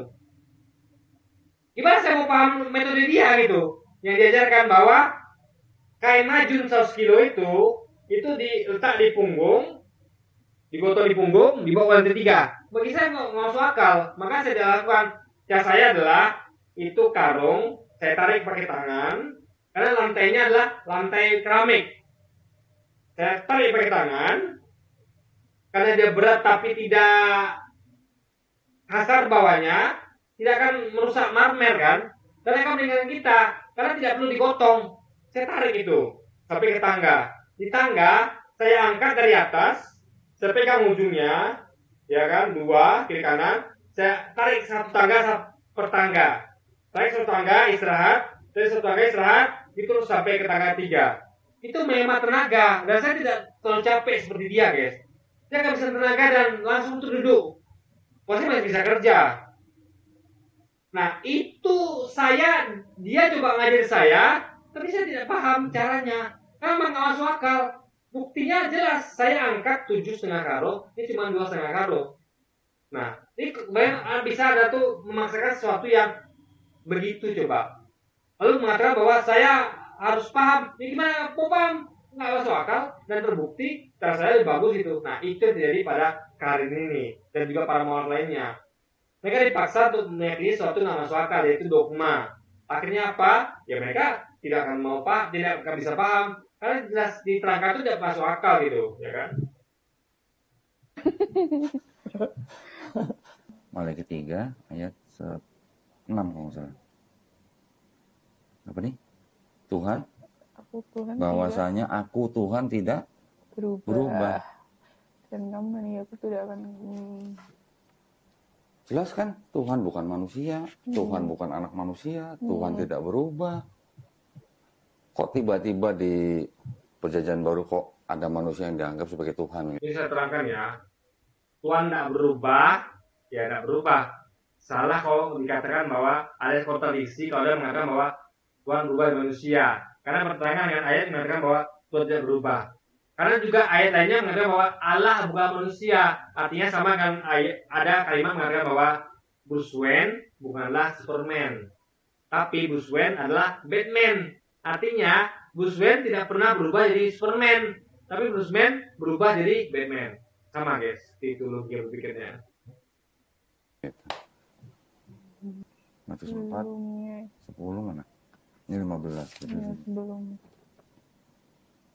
Gimana saya mau paham metode dia gitu? Yang diajarkan bahwa kain majun 100 kilo itu diletak di punggung, digotong di punggung, dibawa ke lantai 3. Bagi saya nggak masuk akal. Maka saya lakukan. Cara saya adalah itu karung, saya tarik pakai tangan, karena lantainya adalah lantai keramik. Saya tarik pakai tangan, karena dia berat tapi tidak kasar bawahnya, tidak akan merusak marmer kan? Dan akan meringankan kita, karena tidak perlu digotong. Saya tarik itu sampai ke tangga. Di tangga saya angkat dari atas, saya pegang ujungnya, ya kan, 2 kiri kanan. Saya tarik satu tangga per tangga. Tarik satu tangga istirahat, tarik satu tangga istirahat, itu sampai ke tangga 3. Itu menghemat tenaga, dan saya tidak terlalu capek seperti dia, guys. Dia akan bisa tenaga dan langsung duduk. Masih bisa kerja. Nah, itu dia coba ngajar saya, tapi saya tidak paham caranya. Karena memang nggak masuk akal. Buktinya jelas, saya angkat 7,5 karung, ini cuma 2,5 karung. Nah, ini bisa ada tuh memaksakan sesuatu yang begitu coba. Lalu mengatakan bahwa saya harus paham. Ini gimana? Kok paham? Nggak masuk akal dan terbukti cara saya lebih bagus itu. Nah, itu yang terjadi pada Karin ini dan juga para murid lainnya. Mereka dipaksa untuk meyakini sesuatu nggak masuk akal, yaitu dogma. Akhirnya apa? Ya mereka tidak akan mau paham, tidak akan bisa paham karena jelas diterangkan itu tidak masuk akal gitu, ya kan? Maliaki 3 ayat 6 kalau nggak salah. Apa nih? Tuhan, bahwasanya aku Tuhan tidak berubah. Dan kamu aku tidak akan. Jelas kan? Tuhan bukan manusia, Tuhan bukan anak manusia, Tuhan tidak berubah. Kok tiba-tiba di Perjanjian Baru kok ada manusia yang dianggap sebagai Tuhan? Ini saya terangkan ya. Tuhan tidak berubah, ya tidak berubah. Salah kalau dikatakan bahwa ada kontradiksi kalau dia mengatakan bahwa Tuhan berubah di manusia. Karena pertengahan dengan ayat mengatakan bahwa Tuhan tidak berubah. Karena juga ayat lainnya mengatakan bahwa Allah bukan manusia. Artinya sama dengan ada kalimat mengatakan bahwa Bruce Wayne bukanlah Superman. Tapi Bruce Wayne adalah Batman. Artinya Bruce Wayne tidak pernah berubah jadi Superman. Tapi Bruce Wayne berubah jadi Batman. Sama guys, itu logika berpikirnya. Matius 4, 10 mana? Ini 15. Sebelum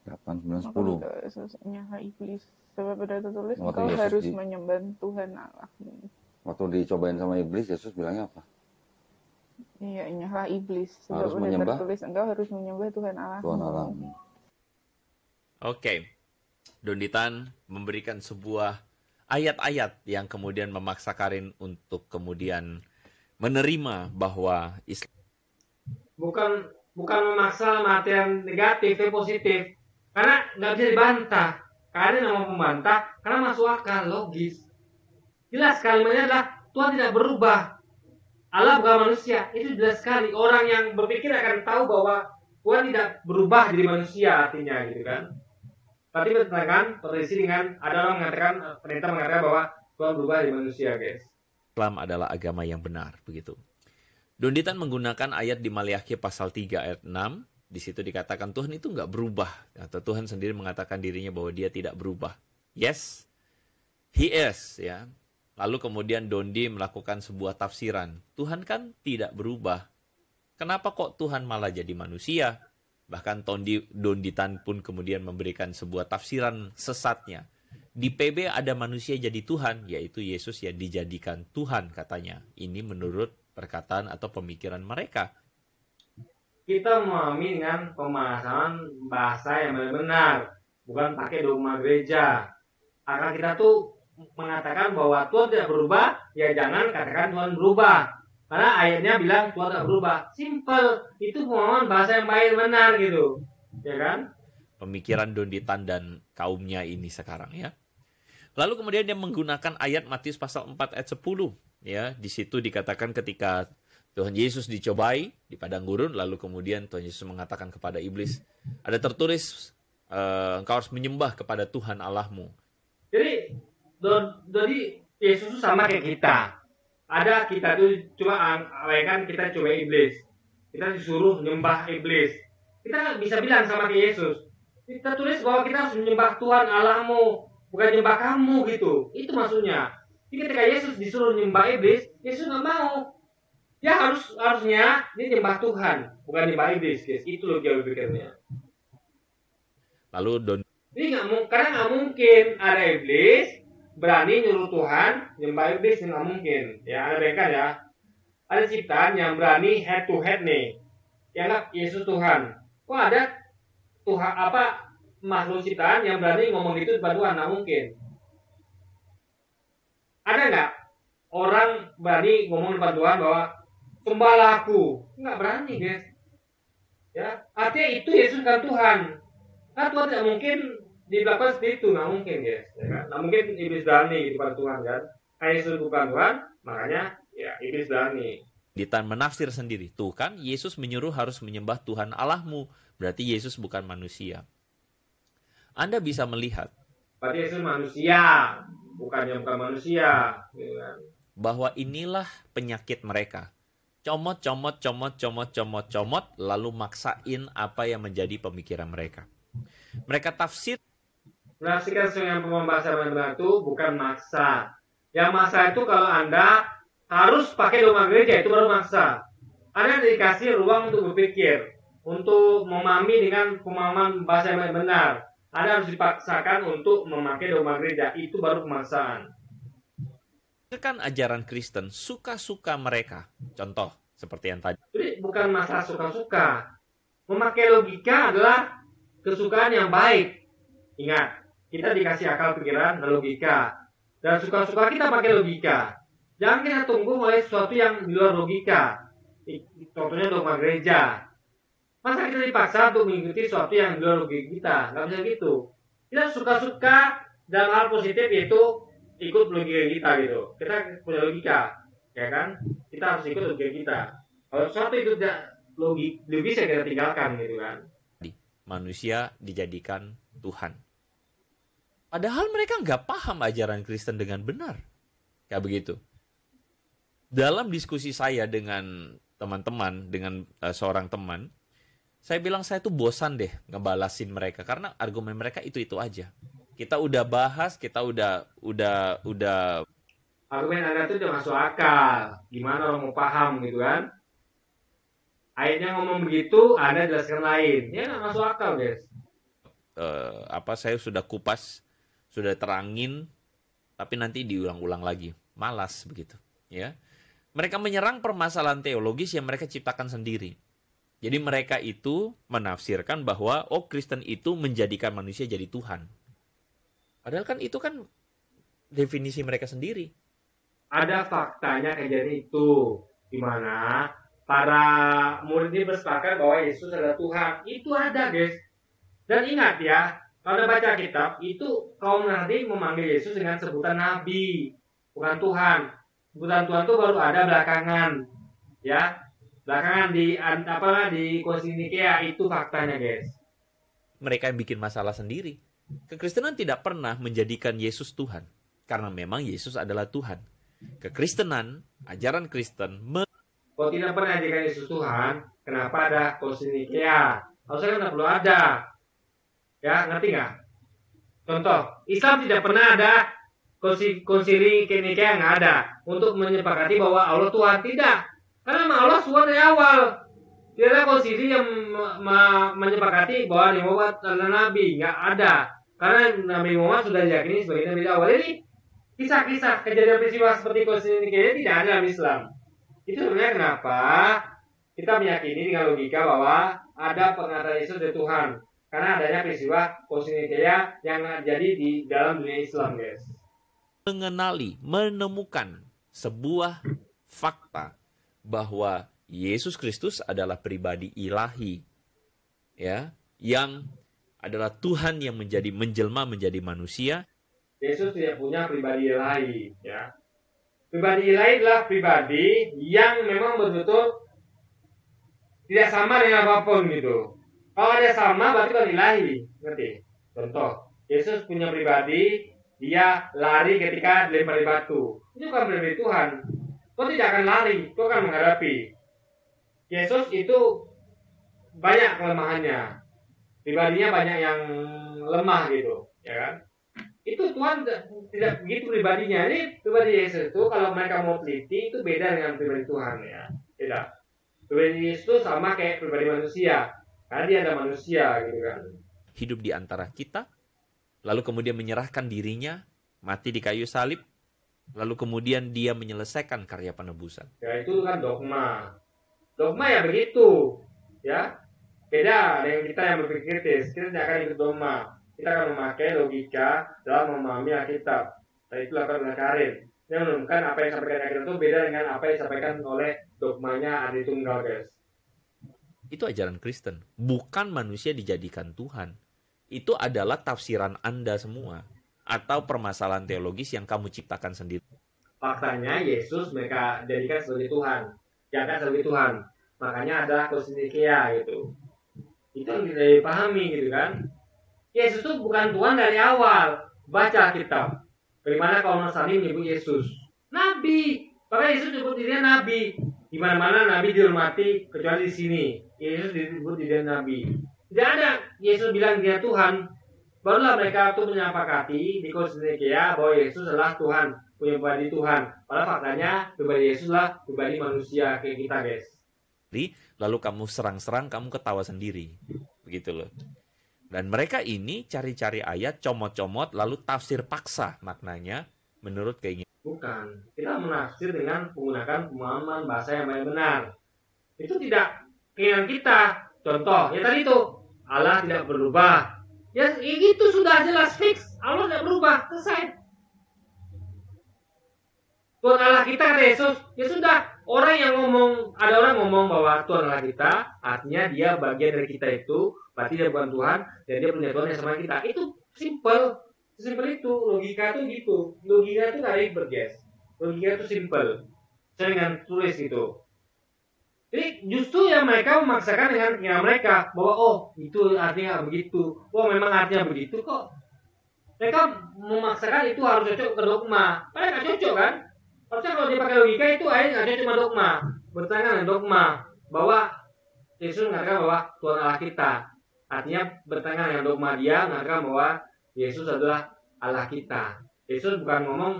8, 9, 10. Nyala iblis. Sebab ada tertulis Waktu engkau Yesus harus menyembah Tuhan Allahmu. Waktu dicobain sama iblis, Yesus bilangnya apa? Iya, nyala iblis. Sebab Harus ada menyembah tertulis engkau harus menyembah Tuhan Allahmu. Tuhan Allahmu. Oke. Donditan memberikan sebuah ayat-ayat yang kemudian memaksa Karin untuk kemudian menerima bahwa Islam bukan memaksa mati yang negatif, tapi positif. Karena nggak bisa dibantah. Karena nggak mau membantah, karena masuk akal, logis. Jelas kalimatnya adalah Tuhan tidak berubah. Allah bukan manusia. Itu jelas sekali. Orang yang berpikir akan tahu bahwa Tuhan tidak berubah jadi manusia artinya gitu kan. Tapi bertentangan tradisi dengan ada orang mengatakan, pendeta mengatakan bahwa Tuhan berubah jadi manusia, guys. Islam adalah agama yang benar, begitu. Donditan menggunakan ayat di Maliaki pasal 3 ayat 6. Di situ dikatakan Tuhan itu nggak berubah. Atau Tuhan sendiri mengatakan dirinya bahwa dia tidak berubah. Yes, He is. Ya. Lalu kemudian Dondi melakukan sebuah tafsiran. Tuhan kan tidak berubah. Kenapa kok Tuhan malah jadi manusia? Bahkan Donditan pun kemudian memberikan sebuah tafsiran sesatnya. Di PB ada manusia jadi Tuhan, yaitu Yesus yang dijadikan Tuhan katanya. Ini menurut perkataan atau pemikiran mereka. Kita memahami dengan pemahaman bahasa yang benar, bukan pakai dogma gereja. Akan kita tuh mengatakan bahwa Tuhan tidak berubah, ya jangan katakan Tuhan berubah. Karena ayatnya bilang Tuhan tidak berubah. Simple, itu pemahaman bahasa yang baik benar gitu, ya kan? Pemikiran Donditan dan kaumnya ini sekarang ya. Lalu kemudian dia menggunakan ayat Matius pasal 4 ayat 10. Ya, di situ dikatakan ketika Tuhan Yesus dicobai di padang gurun, lalu kemudian Tuhan Yesus mengatakan kepada iblis, ada tertulis, engkau harus menyembah kepada Tuhan Allahmu. Jadi Yesus sama kayak kita. Ada kita tuh cuma kan kita coba iblis. Kita disuruh nyembah iblis. Kita nggak bisa bilang sama kayak Yesus. Kita tulis bahwa kita harus menyembah Tuhan Allahmu, bukan nyembah kamu gitu. Itu maksudnya. Jadi ketika Yesus disuruh nyembah iblis, Yesus nggak mau. Ya harusnya dia nyembah Tuhan, bukan nyembah iblis, guys. Itu loh dia berpikirnya. Lalu Jadi karena nggak mungkin ada iblis berani nyuruh Tuhan nyembah iblis, nggak mungkin. Ya ada mereka ya. Ada ciptaan yang berani head to head nih. Yang Yesus Tuhan. Kok ada Tuhan makhluk ciptaan yang berani ngomong itu depan Tuhan? Nggak mungkin. Ada nggak orang berani ngomong depan Tuhan bahwa sembahlah aku? Nggak berani, guys. Ya, artinya itu Yesus kan Tuhan. Nah, Tuhan tidak mungkin dilakukan seperti itu, nggak mungkin, guys. Ya kan? Nggak mungkin iblis berani di depan Tuhan kan? Kayak Yesus bukan Tuhan, makanya ya iblis berani. Ditan menafsir sendiri. Tuh kan, Yesus menyuruh harus menyembah Tuhan Allahmu. Berarti Yesus bukan manusia. Anda bisa melihat. Berarti Yesus manusia, bukan manusia. Gitu kan? Bahwa inilah penyakit mereka. Comot, lalu maksain apa yang menjadi pemikiran mereka. Mereka menafsirkan sesuai dengan pembahasan yang benar itu bukan maksa. Yang maksa itu kalau Anda harus pakai dogma gereja, itu baru maksa. Anda dikasih ruang untuk berpikir, untuk memahami dengan pemahaman bahasa yang benar. Anda harus dipaksakan untuk memakai dogma gereja, itu baru pemaksaan. Kan ajaran Kristen suka-suka mereka. Contoh seperti yang tadi. Jadi bukan masalah suka-suka. Memakai logika adalah kesukaan yang baik. Ingat, kita dikasih akal pikiran dan logika. Dan suka-suka kita pakai logika. Jangan kita tunggu mulai sesuatu yang di luar logika. Contohnya dogma gereja. Masa kita dipaksa untuk mengikuti sesuatu yang di luar logika kita? Nggak bisa gitu. Kita suka-suka dalam hal positif yaitu ikut logika kita gitu. Kita punya logika, ya kan? Kita harus ikut logika kita. Kalau sesuatu itu tidak logis ya kita tinggalkan gitu kan. Manusia dijadikan Tuhan. Padahal mereka nggak paham ajaran Kristen dengan benar. Kayak begitu. Dalam diskusi saya dengan teman-teman, dengan seorang teman, saya bilang saya tuh bosan deh ngebalasin mereka. Karena argumen mereka itu-itu aja. Kita udah bahas, kita udah argumen Anda itu udah masuk akal. Gimana orang mau paham gitu kan? Ayatnya ngomong begitu, Anda jelaskan lain. Ya nggak masuk akal, guys. Saya sudah kupas, sudah terangin, tapi nanti diulang-ulang lagi. Malas begitu, ya. Mereka menyerang permasalahan teologis yang mereka ciptakan sendiri. Jadi mereka itu menafsirkan bahwa Kristen itu menjadikan manusia jadi Tuhan. Padahal kan itu kan definisi mereka sendiri. Ada faktanya kejadian itu, di mana para murid ini bersepakat bahwa Yesus adalah Tuhan. Itu ada, guys. Dan ingat ya, kalau baca kitab, itu kaum Nabi memanggil Yesus dengan sebutan Nabi, bukan Tuhan. Sebutan Tuhan itu baru ada belakangan, ya. Belakangan di Konsil Nikea, itu faktanya, guys. Mereka yang bikin masalah sendiri. Kekristenan tidak pernah menjadikan Yesus Tuhan, karena memang Yesus adalah Tuhan. Kekristenan, ajaran Kristen, kalau tidak pernah menjadikan Yesus Tuhan, kenapa ada Konsil Nikea? Harusnya kan perlu ada. Ya, ngerti nggak? Contoh, Islam tidak pernah ada konsili Nikea, nggak ada untuk menyepakati bahwa Allah Tuhan. Tidak, karena Allah Tuhan dari awal. Tidak ada konsili yang menyepakati bahwa Nabi Muhammad adalah Nabi, nggak ada. Karena Nabi Muhammad sudah diyakini sebagai Nabi dari awal. Jadi kisah-kisah kejadian peristiwa seperti konsili Nikea tidak ada dalam Islam. Itu sebenarnya kenapa kita meyakini dengan logika bahwa ada pengataan Yesus dari Tuhan. Karena adanya peristiwa Konsil Nikea yang terjadi di dalam dunia Islam, guys. Menemukan sebuah fakta bahwa Yesus Kristus adalah pribadi ilahi, ya, yang adalah Tuhan yang menjelma menjadi manusia. Yesus tidak punya pribadi ilahi, ya. Pribadi ilahi adalah pribadi yang memang betul-betul tidak sama dengan apapun gitu. Kalau ada sama berarti bukan ilahi, ngerti? Contoh, Yesus punya pribadi, dia lari ketika dilempari batu. Itu bukan pribadi Tuhan. Kau tidak akan lari, kau akan menghadapi. Yesus itu banyak kelemahannya. Pribadinya banyak yang lemah gitu, ya kan? Itu Tuhan tidak begitu pribadinya. Ini pribadi Yesus itu kalau mereka mau teliti itu beda dengan pribadi Tuhan ya. Beda. Pribadi Yesus itu sama kayak pribadi manusia. Karena dia ada manusia gitu kan. Hidup di antara kita, lalu kemudian menyerahkan dirinya, mati di kayu salib, lalu kemudian dia menyelesaikan karya penebusan. Ya itu kan dogma. Dogma ya begitu. Ya. Beda dengan kita yang berpikir kritis. Kita tidak akan ikut dogma. Kita akan memakai logika dalam memahami Alkitab. Dan itu akan oleh Karin. Yang menunjukkan apa yang disampaikan Alkitab itu beda dengan apa yang disampaikan oleh dogmanya Adi Tunggal, guys. Itu ajaran Kristen. Bukan manusia dijadikan Tuhan. Itu adalah tafsiran Anda semua. Atau permasalahan teologis yang kamu ciptakan sendiri. Faktanya Yesus mereka jadikan sebagai Tuhan. Diangkat sebagai Tuhan. Makanya ada Kosinikeia gitu. Itu yang kita dipahami gitu kan. Yesus itu bukan Tuhan dari awal. Baca Alkitab. Bagaimana kaum Nasrani menyebut Yesus? Nabi. Bahkan Yesus disebut dirinya Nabi. Di mana-mana Nabi dihormati kecuali di sini. Yesus disebut dirinya Nabi. Tidak ada Yesus bilang dia Tuhan. Barulah mereka itu menyepakati di Kosinikeia bahwa Yesus adalah Tuhan, punya pribadi Tuhan. Padahal faktanya pribadi Yesus adalah pribadi manusia kayak kita, guys. Lalu kamu serang-serang, kamu ketawa sendiri. Begitu loh. Dan mereka ini cari-cari ayat, comot-comot, lalu tafsir paksa maknanya menurut keinginan. Bukan. Kita menafsir dengan menggunakan pemahaman bahasa yang benar. Itu tidak keinginan kita. Contoh, ya tadi itu. Allah tidak berubah. Ya itu sudah jelas fix. Allah tidak berubah. Selesai. Tuhan Allah kita kata Yesus. Ya sudah. Orang yang ngomong, ada orang ngomong bahwa Tuhan Allah kita, artinya dia bagian dari kita itu, berarti dia bukan Tuhan, dan dia punya Tuhan yang sama kita. Itu simple. Simpel itu, logika itu gitu. Logika itu gak ribet, guys. Logika itu simple. Saya dengan tulis gitu. Jadi justru yang mereka memaksakan dengan keinginan mereka bahwa oh itu artinya begitu. Oh memang artinya begitu kok. Mereka memaksakan itu harus cocok ke dogma. Padahal gak cocok kan? Harusnya kalau dia pakai logika itu akhirnya nggak cocok sama dogma. Bertentangan dengan dogma bahwa Yesus mengatakan bahwa Tuhan Allah kita. Artinya bertentangan dengan dogma dia mengatakan bahwa Yesus adalah Allah kita. Yesus bukan ngomong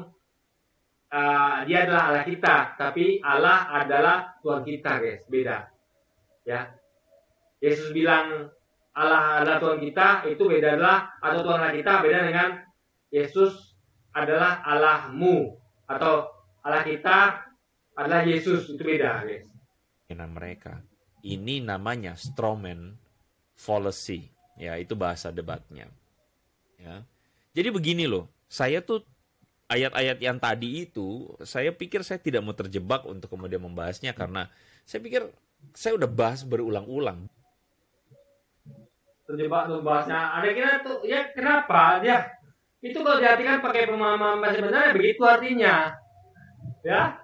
dia adalah Allah kita, tapi Allah adalah Tuhan kita, guys. Beda. Ya. Yesus bilang Allah adalah Tuhan kita, itu beda adalah atau Tuhan Allah kita beda dengan Yesus adalah Allahmu atau Allah kita adalah Yesus, itu beda, guys. Mereka. Ini namanya strawman fallacy. Ya, itu bahasa debatnya. Ya. Jadi begini loh, saya tuh ayat-ayat yang tadi itu, saya pikir saya tidak mau terjebak untuk kemudian membahasnya karena saya pikir saya udah bahas berulang-ulang. Terjebak untuk bahasnya, ada kira tuh, ya kenapa? Ya, itu kalau diartikan pakai pemahaman bahasa benar, begitu artinya. Ya,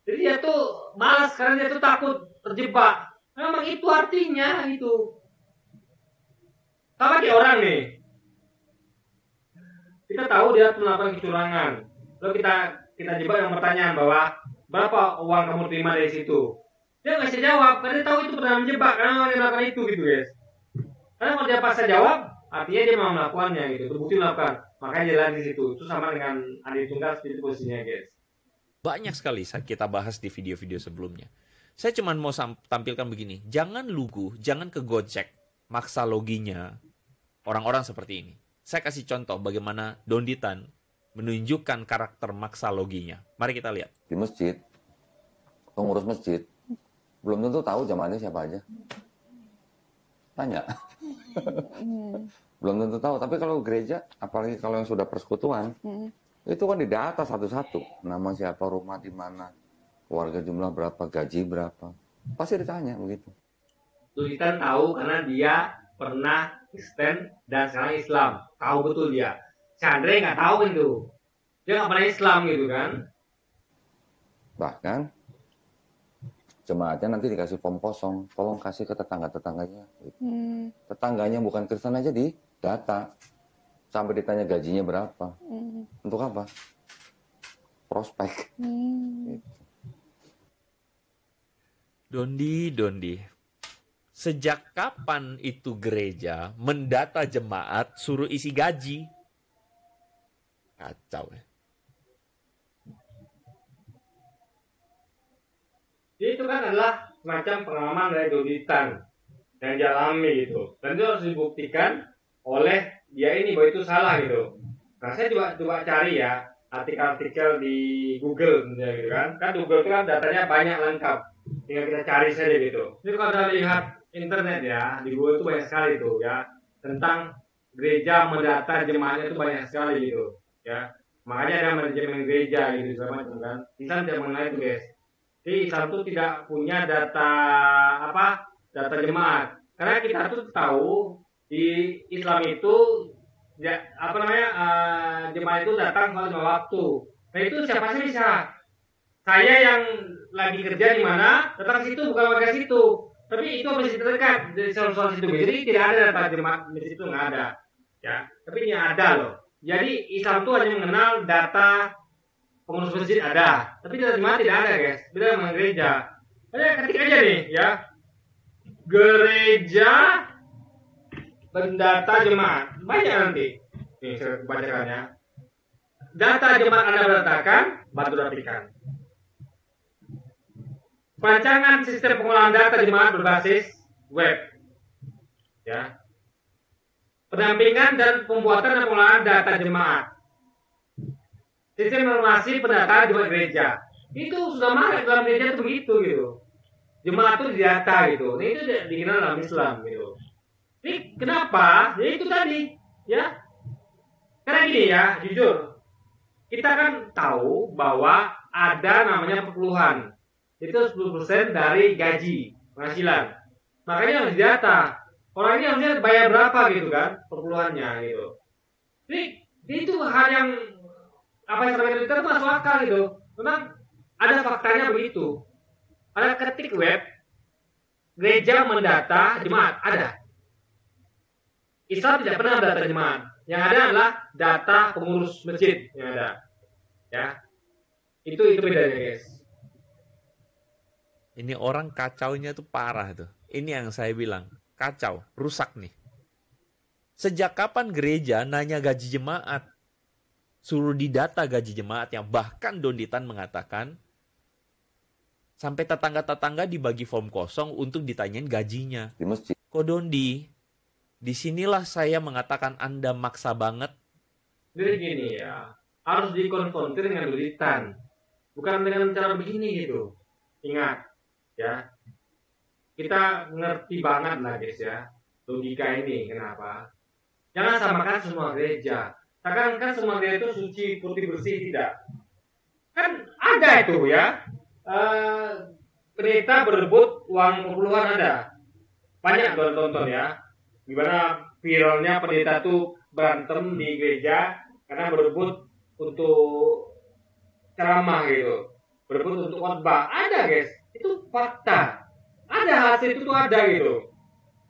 jadi dia tuh malas karena dia tuh takut terjebak. Memang itu artinya itu. Sama kayak orang nih. Kita tahu dia melakukan kecurangan. Lalu kita jebak dengan pertanyaan bahwa berapa uang kamu terima dari situ? Dia nggak bisa jawab karena dia tahu itu pernah menjebak karena orang yang melakukan itu gitu, guys. Karena kalau dia paksa jawab, artinya dia mau melakukannya gitu. Terbukti melakukan. Makanya dia lari di situ. Itu sama dengan Adi Tunggal seperti posisinya, guys. Banyak sekali kita bahas di video-video sebelumnya. Saya cuma mau tampilkan begini. Jangan lugu, jangan kegocek maksa loginya orang-orang seperti ini. Saya kasih contoh bagaimana Donditan menunjukkan karakter maksa loginya. Mari kita lihat. Di masjid, pengurus masjid, belum tentu tahu jamaahnya siapa aja. Tanya. Belum tentu tahu. Tapi kalau gereja, apalagi kalau yang sudah persekutuan, itu kan didata satu-satu. Nama siapa, rumah di mana, keluarga jumlah berapa, gaji berapa. Pasti ditanya begitu. Donditan tahu karena dia pernah Kristen dan sekarang Islam. Tahu betul dia. Si Andre nggak tahu itu. Dia nggak pernah Islam gitu kan. Bahkan jemaatnya nanti dikasih form kosong, tolong kasih ke tetangga-tetangganya. Tetangganya bukan Kristen aja di data. Sampai ditanya gajinya berapa. Untuk apa? Prospek. Dondi. Sejak kapan itu gereja mendata jemaat suruh isi gaji? Kacau ya. Itu kan adalah semacam pengalaman dari Donditan yang dialami gitu. Dan itu harus dibuktikan oleh dia ini bahwa itu salah gitu. Nah, saya coba cari ya artikel-artikel di Google gitu kan. Kan Google itu kan datanya banyak lengkap. Tinggal kita cari saja gitu. Jadi kalau kita lihat internet ya, di Google itu banyak sekali itu ya tentang gereja mendata jemaatnya itu banyak sekali gitu ya. Makanya ada manajemen gereja gitu segala macam kan. Islam tidak mengenai itu guys. Jadi Islam itu tidak punya data data jemaat. Karena kita tuh tahu di Islam itu jemaat itu datang kalau 5 waktu. Nah itu siapa sih bisa? Saya yang lagi kerja di mana datang ke situ bukan warga situ. Tapi itu masih terdekat dari soal situ. Jadi tidak ada data jemaat di situ, nggak ada. Ya, tapi ini ada loh. Jadi Islam itu hanya mengenal data pengurus masjid ada, tapi data jemaat tidak ada guys. Beda dengan gereja. Ketik aja nih ya. Gereja pendata jemaat banyak nanti. Nih saya bacakan ya. Data jemaat Anda berdatakan, bantu rapikan. Perancangan sistem pengolahan data jemaat berbasis web. Ya. Pendampingan dan pembuatan dan pengolahan data jemaat. Sistem informasi pendataan jemaat gereja. Itu sudah marak dalam gereja itu begitu gitu. Jemaat itu didata gitu. Nah, itu dikenal dalam Islam gitu. Ini kenapa? Ya itu tadi, ya. Karena gini ya, jujur. Kita kan tahu bahwa ada namanya perpuluhan. Itu 10% dari gaji penghasilan. Makanya harus didata. Orang ini harusnya bayar berapa gitu kan perpuluhannya gitu. Jadi itu hal yang apa yang terjadi itu masuk akal gitu. Memang ada faktanya begitu. Ada ketik web gereja mendata jemaat ada. Islam tidak pernah mendata jemaat. Yang ada adalah data pengurus masjid yang ada. Ya. Itu bedanya guys. Ini orang kacaunya tuh parah tuh. Ini yang saya bilang, kacau, rusak nih. Sejak kapan gereja nanya gaji jemaat? Suruh didata gaji jemaat yang bahkan Donditan mengatakan sampai tetangga-tetangga dibagi form kosong untuk ditanyain gajinya. Di masjid. Kok Dondi, disinilah saya mengatakan Anda maksa banget. Jadi gini ya, harus dikonfrontir dengan Donditan. Bukan dengan cara begini gitu. Ingat. Ya, kita ngerti banget lah guys ya logika ini kenapa. Jangan samakan semua gereja. Kan semua gereja itu suci, putih, bersih, tidak. Kan ada itu ya. Pendeta berebut uang perpuluhan ada. Banyak tonton ya. Gimana viralnya pendeta tuh berantem di gereja karena berebut untuk ceramah gitu. Berebut untuk khotbah. Ada guys. Itu fakta. Ada hasil itu tuh ada gitu.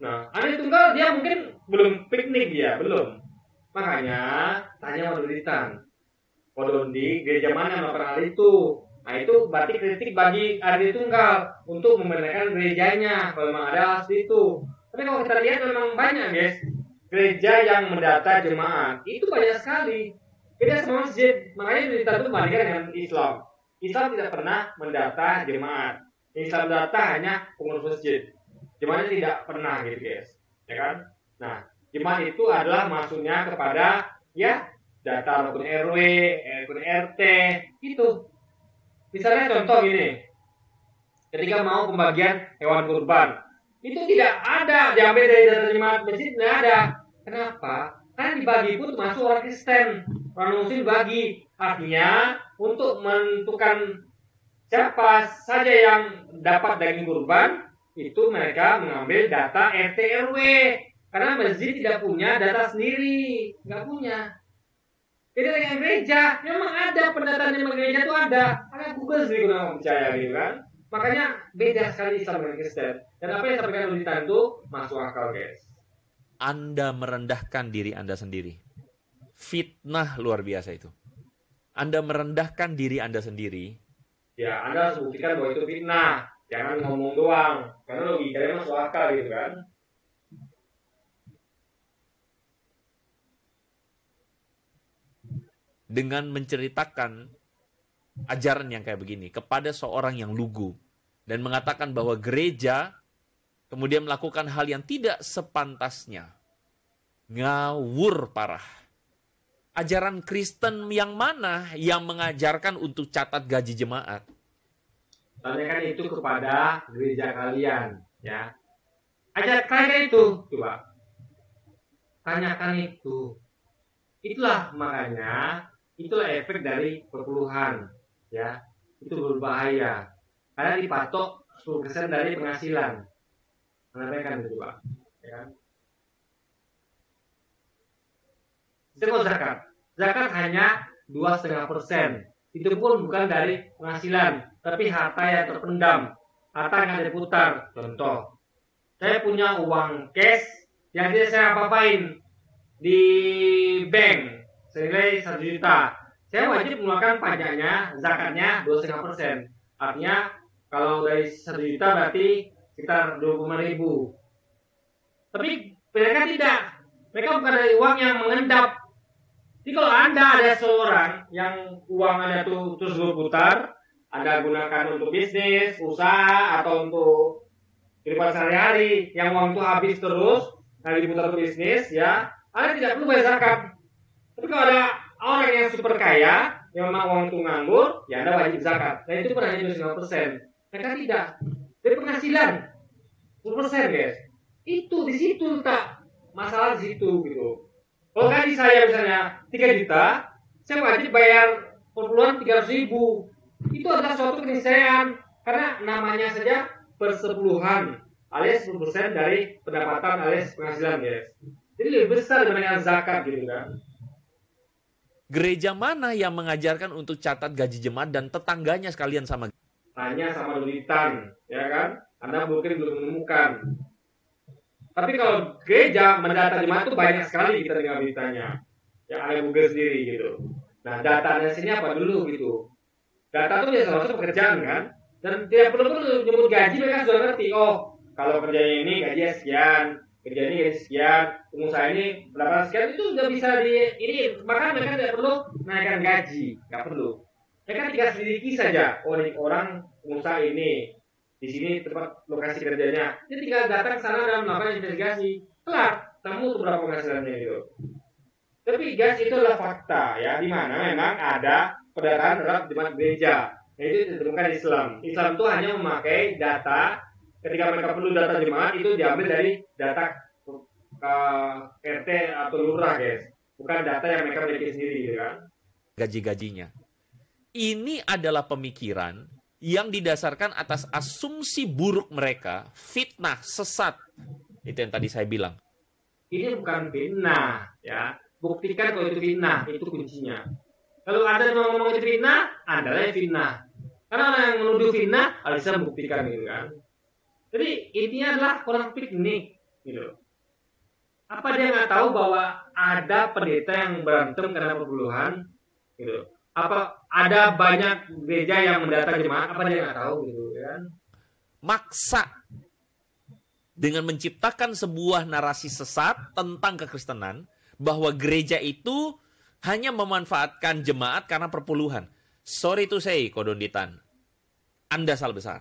Nah, ada tunggal dia mungkin belum piknik dia, belum. Makanya tanya sama Donditan. Dondi, gereja mana yang melakukan hal itu? Nah, itu berarti kritik bagi Adi Tunggal untuk membenarkan gerejanya kalau memang ada hal itu. Tapi kalau kita lihat memang banyak guys. Gereja yang mendata jemaat itu banyak sekali. Beda sama masjid. Makanya Donditan itu membandingkan dengan Islam. Islam tidak pernah mendata jemaat. Islam data hanya pengurus masjid. Jemaatnya tidak pernah gitu guys. Ya kan? Nah, jemaat itu adalah maksudnya kepada ya data rukun RW, rukun RT gitu. Misalnya contoh gini. Ketika mau pembagian hewan kurban, itu tidak ada diambil dari data jemaat masjid, tidak ada. Kenapa? Karena dibagi pun masuk orang Kristen. Orang Muslim bagi. Artinya untuk menentukan siapa saja yang dapat daging kurban, itu mereka mengambil data RT RW. Karena masjid tidak punya data sendiri, nggak punya. beda dengan gereja. Memang ada pendataan yang gereja itu ada Google sendiri kalau nggak percaya gitu kan. Makanya beda sekali Islam dengan Kristen. Dan apa yang disampaikan Donditan itu masuk akal, guys. Anda merendahkan diri Anda sendiri. Fitnah luar biasa itu. Anda merendahkan diri Anda sendiri. Ya, Anda harus buktikan bahwa itu fitnah. Jangan ngomong doang. Karena logikanya masuk akal gitu kan. Dengan menceritakan ajaran yang kayak begini kepada seorang yang lugu dan mengatakan bahwa gereja kemudian melakukan hal yang tidak sepantasnya. Ngawur parah. Ajaran Kristen yang mana yang mengajarkan untuk catat gaji jemaat? Tanyakan itu kepada gereja kalian, ya. Ajarkan itu, coba. Tanyakan itu. Itulah makanya, itulah efek dari perpuluhan, ya. Itu berbahaya. Karena dipatok 10% dari penghasilan. Tanyakan itu, coba. Ya. Itu zakat. Zakat hanya 2,5%. Itu pun bukan dari penghasilan, tapi harta yang terpendam, harta yang diputar. Contoh, saya punya uang cash yang tidak saya apa-apain di bank senilai 1 juta. Saya wajib mengeluarkan pajaknya, zakatnya 2,5%. Artinya kalau dari 1 juta berarti sekitar 25.000. Tapi mereka tidak. Mereka bukan dari uang yang mengendap. Jadi kalau Anda ada seorang yang uang Anda tuh terus berputar, Anda gunakan untuk bisnis, usaha, atau untuk kehidupan sehari-hari, yang uang itu habis terus, nanti diputar untuk bisnis, ya, Anda tidak perlu bayar zakat. Tapi kalau ada orang yang super kaya, yang memang uang itu nganggur, ya Anda wajib zakat. Nah itu pun hanya 5%. Mereka tidak. Dari penghasilan 10%, guys. Itu di situ tak masalah di situ gitu. Kalau gaji saya misalnya 3 juta, saya wajib bayar perpuluhan 300.000. Itu adalah suatu keniscayaan karena namanya saja persepuluhan alias 10% dari pendapatan alias penghasilan, guys. Jadi lebih besar dibandingkan zakat gitu kan. Gereja mana yang mengajarkan untuk catat gaji jemaat dan tetangganya sekalian sama? Tanya sama Donditan, ya kan? Anda mungkin belum menemukan. Tapi kalau gereja mendata jemaat itu banyak sekali kita dengar beritanya. Yang ada Google sendiri gitu. Nah, datanya sini apa dulu gitu. Data itu biasa masuk pekerjaan kan. Dan tidak perlu nyebut gaji, mereka sudah ngerti. Oh, kalau kerja ini gajinya sekian, kerja ini gaji sekian, pengusaha ini pendapatan sekian, itu sudah bisa ini. Maka mereka tidak perlu naikkan gaji, nggak perlu. Mereka tinggal selidiki saja. Oh, ini orang pengusaha ini. Di sini tempat lokasi kerjanya. Dia tinggal datang ke sana dan melakukan investigasi. Kelar, temu berapa penghasilannya itu. Tapi guys, itu adalah fakta ya, di mana memang ada pendataan terhadap jemaat gereja. Nah, itu ditemukan Islam. Islam itu hanya memakai data ketika mereka perlu data jemaat itu diambil dari data RT atau lurah, guys. Bukan data yang mereka miliki sendiri, gitu kan? Gaji-gajinya. Ini adalah pemikiran yang didasarkan atas asumsi buruk mereka, fitnah, sesat. Itu yang tadi saya bilang. Ini bukan fitnah, ya. Buktikan kalau itu fitnah, itu kuncinya. Kalau ada yang ngomong itu fitnah, adalah fitnah. Karena orang yang menuduh fitnah, harus bisa membuktikan gitu kan. Jadi intinya adalah orang piknik, gitu. Apa dia nggak tahu bahwa ada pendeta yang berantem karena perpuluhan, gitu. Apa ada banyak gereja yang mendata jemaat, apa dia nggak tahu gitu kan? Maksa dengan menciptakan sebuah narasi sesat tentang kekristenan bahwa gereja itu hanya memanfaatkan jemaat karena perpuluhan. Sorry to say, Kodonditan, Anda salah besar.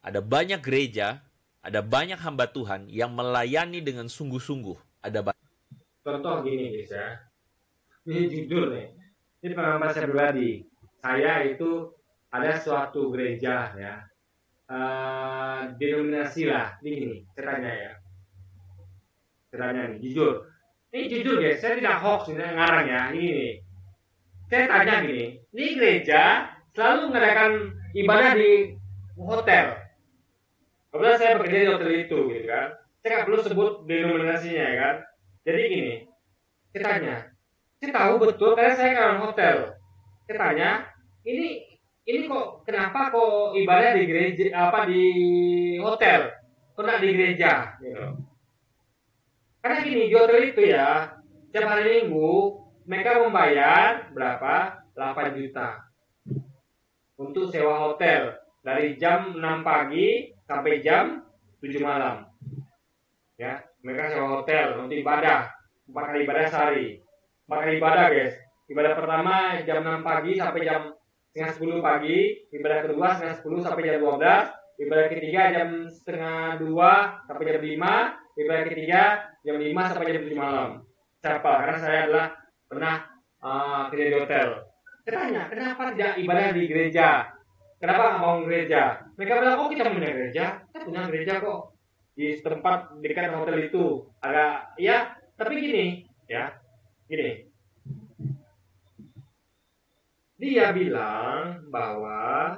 Ada banyak gereja, ada banyak hamba Tuhan yang melayani dengan sungguh-sungguh. Contoh gini guys ya, ini jujur nih. Ini pengalaman saya pribadi. Saya itu ada suatu gereja ya, denominasi lah. Ini gini, saya tanya ya. Saya tanya nih, jujur. Ini jujur guys, saya tidak hoax ngarang ya. Ini nih. Saya tanya gini, ini gereja selalu mengadakan ibadah di hotel. Kebetulan saya bekerja di hotel itu, gitu kan. Saya nggak perlu sebut denominasinya ya kan. Jadi gini, saya tanya. Saya tahu betul karena saya karyawan hotel. Saya tanya, ini kok kenapa kok ibadah di gereja di hotel, kok nggak di gereja? Gitu. Karena gini, di hotel itu ya, setiap hari Minggu mereka membayar berapa? 8 juta untuk sewa hotel dari jam 6 pagi sampai jam 7 malam. Ya, mereka sewa hotel untuk ibadah, 4 kali ibadah sehari. 4 kali ibadah, guys. Ibadah pertama jam 6 pagi sampai jam setengah 10 pagi, ibadah kedua setengah 10 sampai jam 12, ibadah ketiga jam setengah 2 sampai jam 5, ibadah ketiga jam 5 sampai jam 7 malam. Siapa? Karena saya adalah pernah kerja di hotel. Saya tanya, kenapa tidak ibadah di gereja? Kenapa nggak mau gereja? Mereka bilang, oh kita punya gereja, kita punya gereja kok di tempat dekat hotel itu. Agak, ya, tapi gini, dia bilang bahwa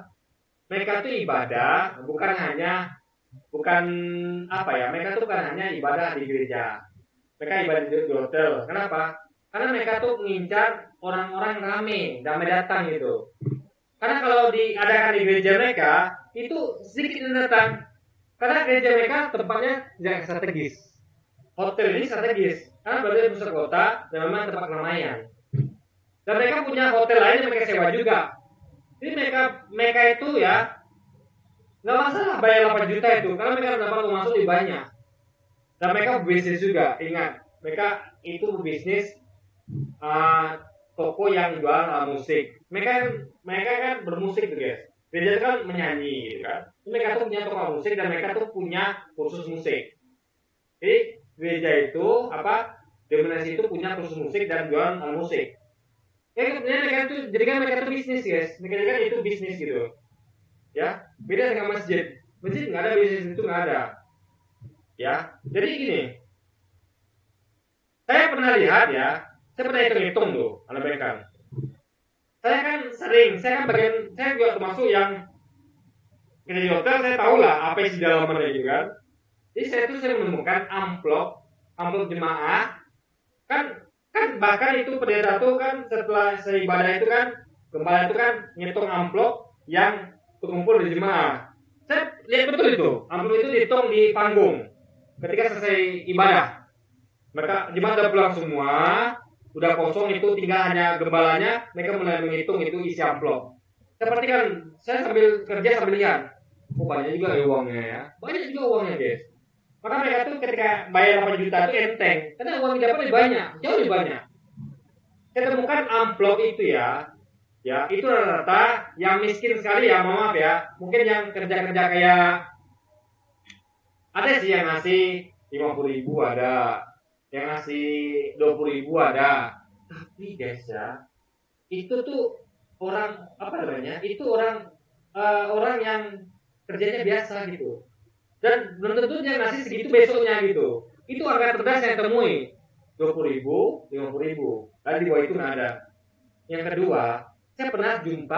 mereka itu ibadah bukan hanya ibadah di gereja. Mereka ibadah di hotel. Kenapa? Karena mereka tuh mengincar orang-orang ramai, damai datang gitu. Karena kalau diadakan di gereja mereka itu sedikit yang datang. Karena gereja mereka tempatnya jangan strategis. Hotel ini strategis. Karena berada di pusat kota dan memang tempat keramaian. Dan mereka punya hotel lain yang mereka sewa juga. Jadi mereka itu ya nggak masalah bayar 8 juta itu, karena mereka dapat uang masuk lebih banyak. Dan mereka bisnis juga. Ingat, mereka itu bisnis toko yang jual musik. Mereka kan bermusik tuh guys. Gereja kan menyanyi gitu kan. Mereka tuh punya toko musik dan mereka tuh punya kursus musik. Jadi gereja itu denominasi itu punya kursus musik dan jualan musik. Mereka tuh jadikan mereka tuh bisnis guys. Mereka jadikan itu bisnis gitu. Ya, beda dengan masjid. Masjid nggak ada bisnis itu, nggak ada. Ya, jadi gini. Saya pernah lihat ya. Saya pernah hitung-hitung tuh, kan. Saya juga termasuk yang kerja di hotel. Saya tahu lah apa isi dalamnya gitu kan. Jadi saya menemukan amplop jemaah kan bahkan itu pendeta tuh kan setelah seibadah itu kan gembala itu kan ngitung amplop yang terkumpul di jemaah. Saya lihat betul itu amplop itu dihitung di panggung ketika selesai ibadah. Mereka jemaah udah pulang semua, udah kosong, itu tinggal hanya gembalanya. Mereka mulai menghitung itu isi amplop. Seperti kan saya sambil kerja sambil lihat, banyak juga uangnya ya, banyak juga uangnya guys. Maka mereka tuh ketika bayar 8 juta itu enteng, karena uang yang dapat lebih banyak, jauh lebih banyak. Saya temukan amplop itu ya itu rata-rata yang miskin sekali ya, maaf ya, mungkin yang kerja-kerja kayak ada sih yang ngasih 50.000 ada, yang ngasih 20.000 ada, tapi guys ya, itu tuh orang itu orang yang kerjanya biasa gitu. Dan belum tentu dia ngasih segitu besoknya gitu. Itu harga terdas saya temui 20.000, 50.000. Dan di bawah itu nggak ada. Yang kedua, saya pernah jumpa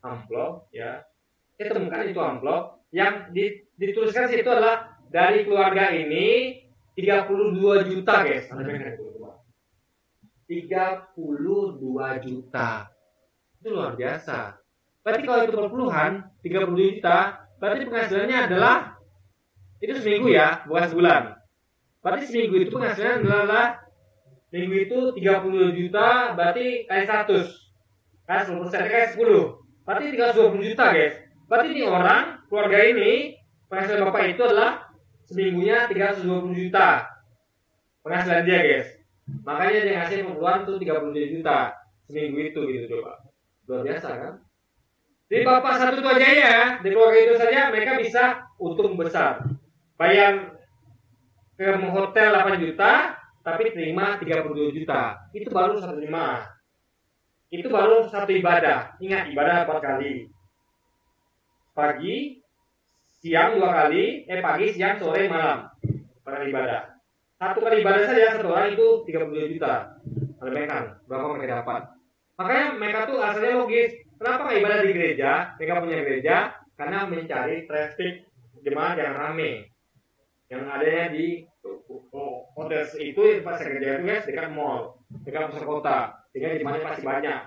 amplop ya. Saya temukan itu amplop yang dituliskan situ adalah dari keluarga ini 32 juta guys. 32 juta. Itu luar biasa. Berarti kalau itu perpuluhan 32 juta, berarti penghasilannya adalah itu seminggu ya, bukan sebulan. Berarti seminggu itu penghasilan adalah minggu itu 30 juta, berarti kali 100. Kali 10%, kali 10. Berarti 320 juta guys. Berarti ini orang, keluarga ini, penghasilan bapak itu adalah seminggunya 320 juta. Penghasilan dia guys. Makanya dia ngasih perpuluhan tuh 32 juta seminggu itu gitu coba. Luar biasa kan? Di bapak satu itu aja ya, di keluarga itu saja mereka bisa untung besar. Bayar ke hotel 8 juta, tapi terima 32 juta. Itu baru satu jemaah. Itu baru satu ibadah. Ingat, ibadah 4 kali. Pagi, siang 2 kali, pagi, siang, sore, malam. Kali ibadah. Satu kali ibadah saja satu orang itu 32 juta. Almekan, berapa mereka dapat? Makanya mereka tuh asalnya logis. Kenapa nggak ibadah di gereja? Mereka punya gereja karena mencari traffic jemaat yang ramai. Yang adanya di hotel itu pas saya kerja itu guys dekat mall. dekat pusat kota, sehingga demandnya pasti banyak,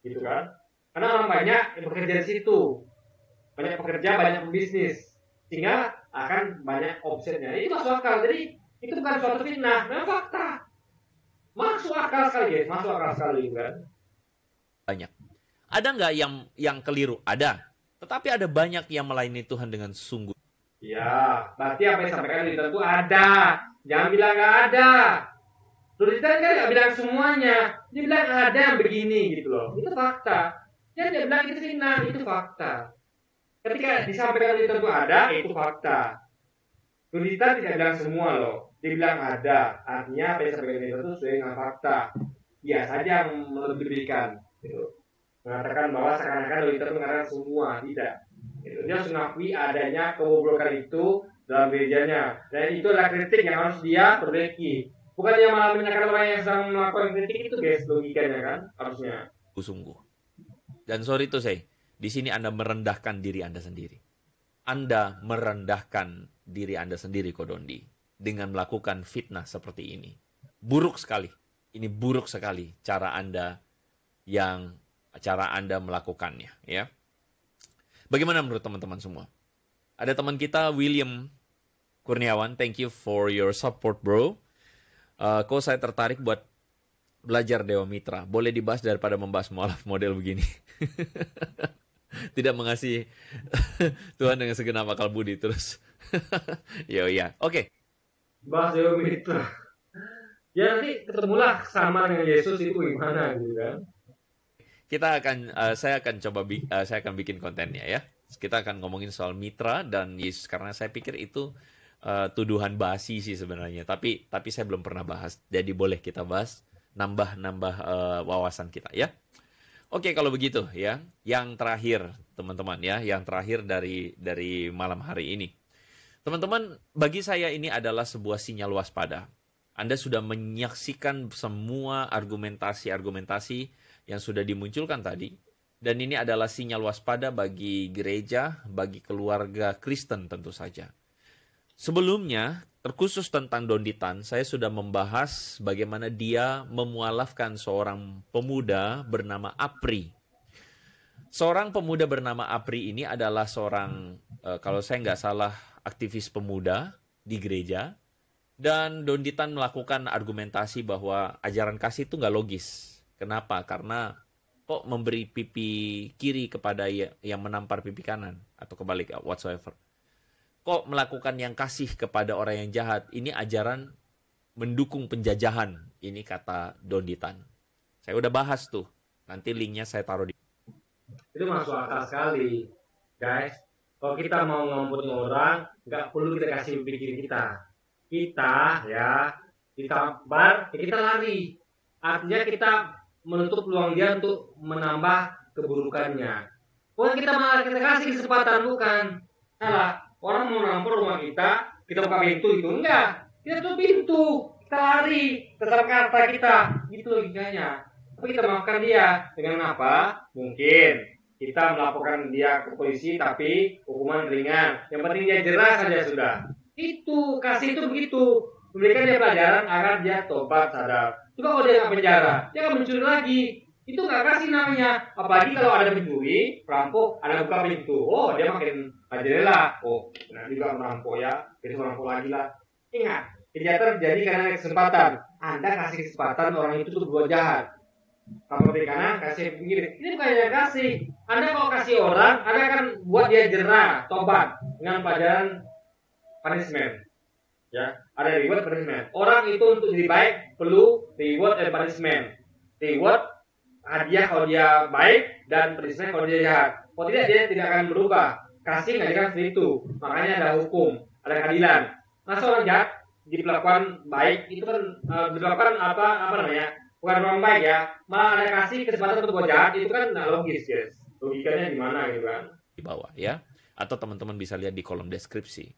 gitu kan? Karena orang banyak yang bekerja di situ, banyak pekerja, banyak pembisnis, sehingga akan banyak omsetnya. Itu masuk akal. Jadi itu bukan suatu fitnah, memang fakta. Masuk akal sekali, guys. Masuk akal sekali, kan? Banyak. Ada nggak yang keliru? Ada. Tetapi ada banyak yang melayani Tuhan dengan sungguh. Ya, berarti apa yang disampaikan Luther itu ada. Jangan bilang nggak ada. Luther kan nggak bilang semuanya. Dia bilang ada yang begini gitu loh. Itu fakta. Jangan dia bilang itu fitnah, itu fakta. Ketika disampaikan Luther itu ada, itu fakta. Luther tidak bilang semua loh. Dia bilang ada. Artinya apa yang disampaikan Luther itu sesuai dengan fakta. Dia saja yang melebih-lebihkan. Gitu. Mengatakan bahwa seakan-akan Luther mengatakan semua. Tidak. Gitu. Dia harus mengakui adanya kebobrokan itu dalam gerejanya. Dan itu adalah kritik yang harus dia perbaiki. Bukan dia malah menyalahkan orang yang sedang melakukan kritik itu, guys, logikanya kan harusnya. Sungguh. Dan sorry to say, di sini Anda merendahkan diri Anda sendiri. Anda merendahkan diri Anda sendiri, Kodondi, dengan melakukan fitnah seperti ini. Buruk sekali. Ini buruk sekali cara Anda melakukannya, ya. Bagaimana menurut teman-teman semua? Ada teman kita, William Kurniawan, thank you for your support, bro. Kok saya tertarik buat belajar Dewa Mitra. Boleh dibahas daripada membahas mualaf model begini. Tidak mengasihi Tuhan dengan segenap akal budi terus. Ya. Oke. Bahas Dewa Mitra. Ya nanti ketemulah sama dengan Yesus itu gimana gitu kan. Saya akan bikin kontennya ya. Kita akan ngomongin soal Mitra dan Yesus karena saya pikir itu tuduhan basi sih sebenarnya. Tapi saya belum pernah bahas. Jadi boleh kita bahas, nambah wawasan kita ya. Oke, kalau begitu ya. Yang terakhir, teman-teman ya, yang terakhir dari malam hari ini. Teman-teman, bagi saya ini adalah sebuah sinyal waspada. Anda sudah menyaksikan semua argumentasi yang sudah dimunculkan tadi. Dan ini adalah sinyal waspada bagi gereja, bagi keluarga Kristen tentu saja. Sebelumnya, terkhusus tentang Donditan, saya sudah membahas bagaimana dia memualafkan seorang pemuda bernama Apri. Seorang pemuda bernama Apri ini adalah seorang, kalau saya nggak salah, aktivis pemuda di gereja. Dan Donditan melakukan argumentasi bahwa ajaran kasih itu nggak logis. Kenapa? Karena kok memberi pipi kiri kepada yang menampar pipi kanan atau kebalik whatsoever. Kok melakukan yang kasih kepada orang yang jahat? Ini ajaran mendukung penjajahan. Ini kata Donditan. Saya udah bahas tuh. Nanti linknya saya taruh di. Itu masuk akal sekali, guys. Kalau kita mau ngomongin orang, nggak perlu kita kasih pipi kiri kita. Kita ya ditampar, kita lari. Artinya kita menutup peluang dia untuk menambah keburukannya. Bukan kita malah kita kasih kesempatan, bukan. Salah. Orang mau nampar rumah kita buka pintu itu enggak. Kita tutup pintu, kita lari, tetap kata kita. Gitu logikanya. Tapi kita maafkan dia dengan apa? Mungkin kita melaporkan dia ke polisi tapi hukuman ringan. Yang penting dia jelas saja sudah. Itu kasih itu begitu. Memberikan dia pelajaran agar dia tobat sadar. Coba kalau dia nggak penjara, dia akan mencuri lagi. Itu nggak kasih namanya. Apalagi kalau ada pencuri, perampok, ada buka pintu. Oh, dia makin rela. Oh, nah juga merampok ya. Jadi merampok lagi lah. Ingat, kejahatan terjadi karena kesempatan. Anda kasih kesempatan orang itu untuk berbuat jahat. Kalau di kanan kasih begini. Ini bukan yang kasih. Anda kalau kasih orang, Anda akan buat dia jerah, tobat dengan pelajaran punishment. Ya, ada reward punishment. Orang itu untuk jadi baik perlu reward dan punishment. Reward hadiah kalau dia baik dan punishment kalau dia jahat. Kalau tidak dia tidak akan berubah. Kasih ngajarkan seperti itu. Makanya ada hukum, ada keadilan. Masa orang jahat diperlakukan baik itu kan diperlakukan apa namanya? Bukan orang baik ya. Malah ada kasih kesempatan untuk buat jahat itu kan nggak logis, guys. Logikanya di mana gitu kan? Di bawah ya. Atau teman-teman bisa lihat di kolom deskripsi.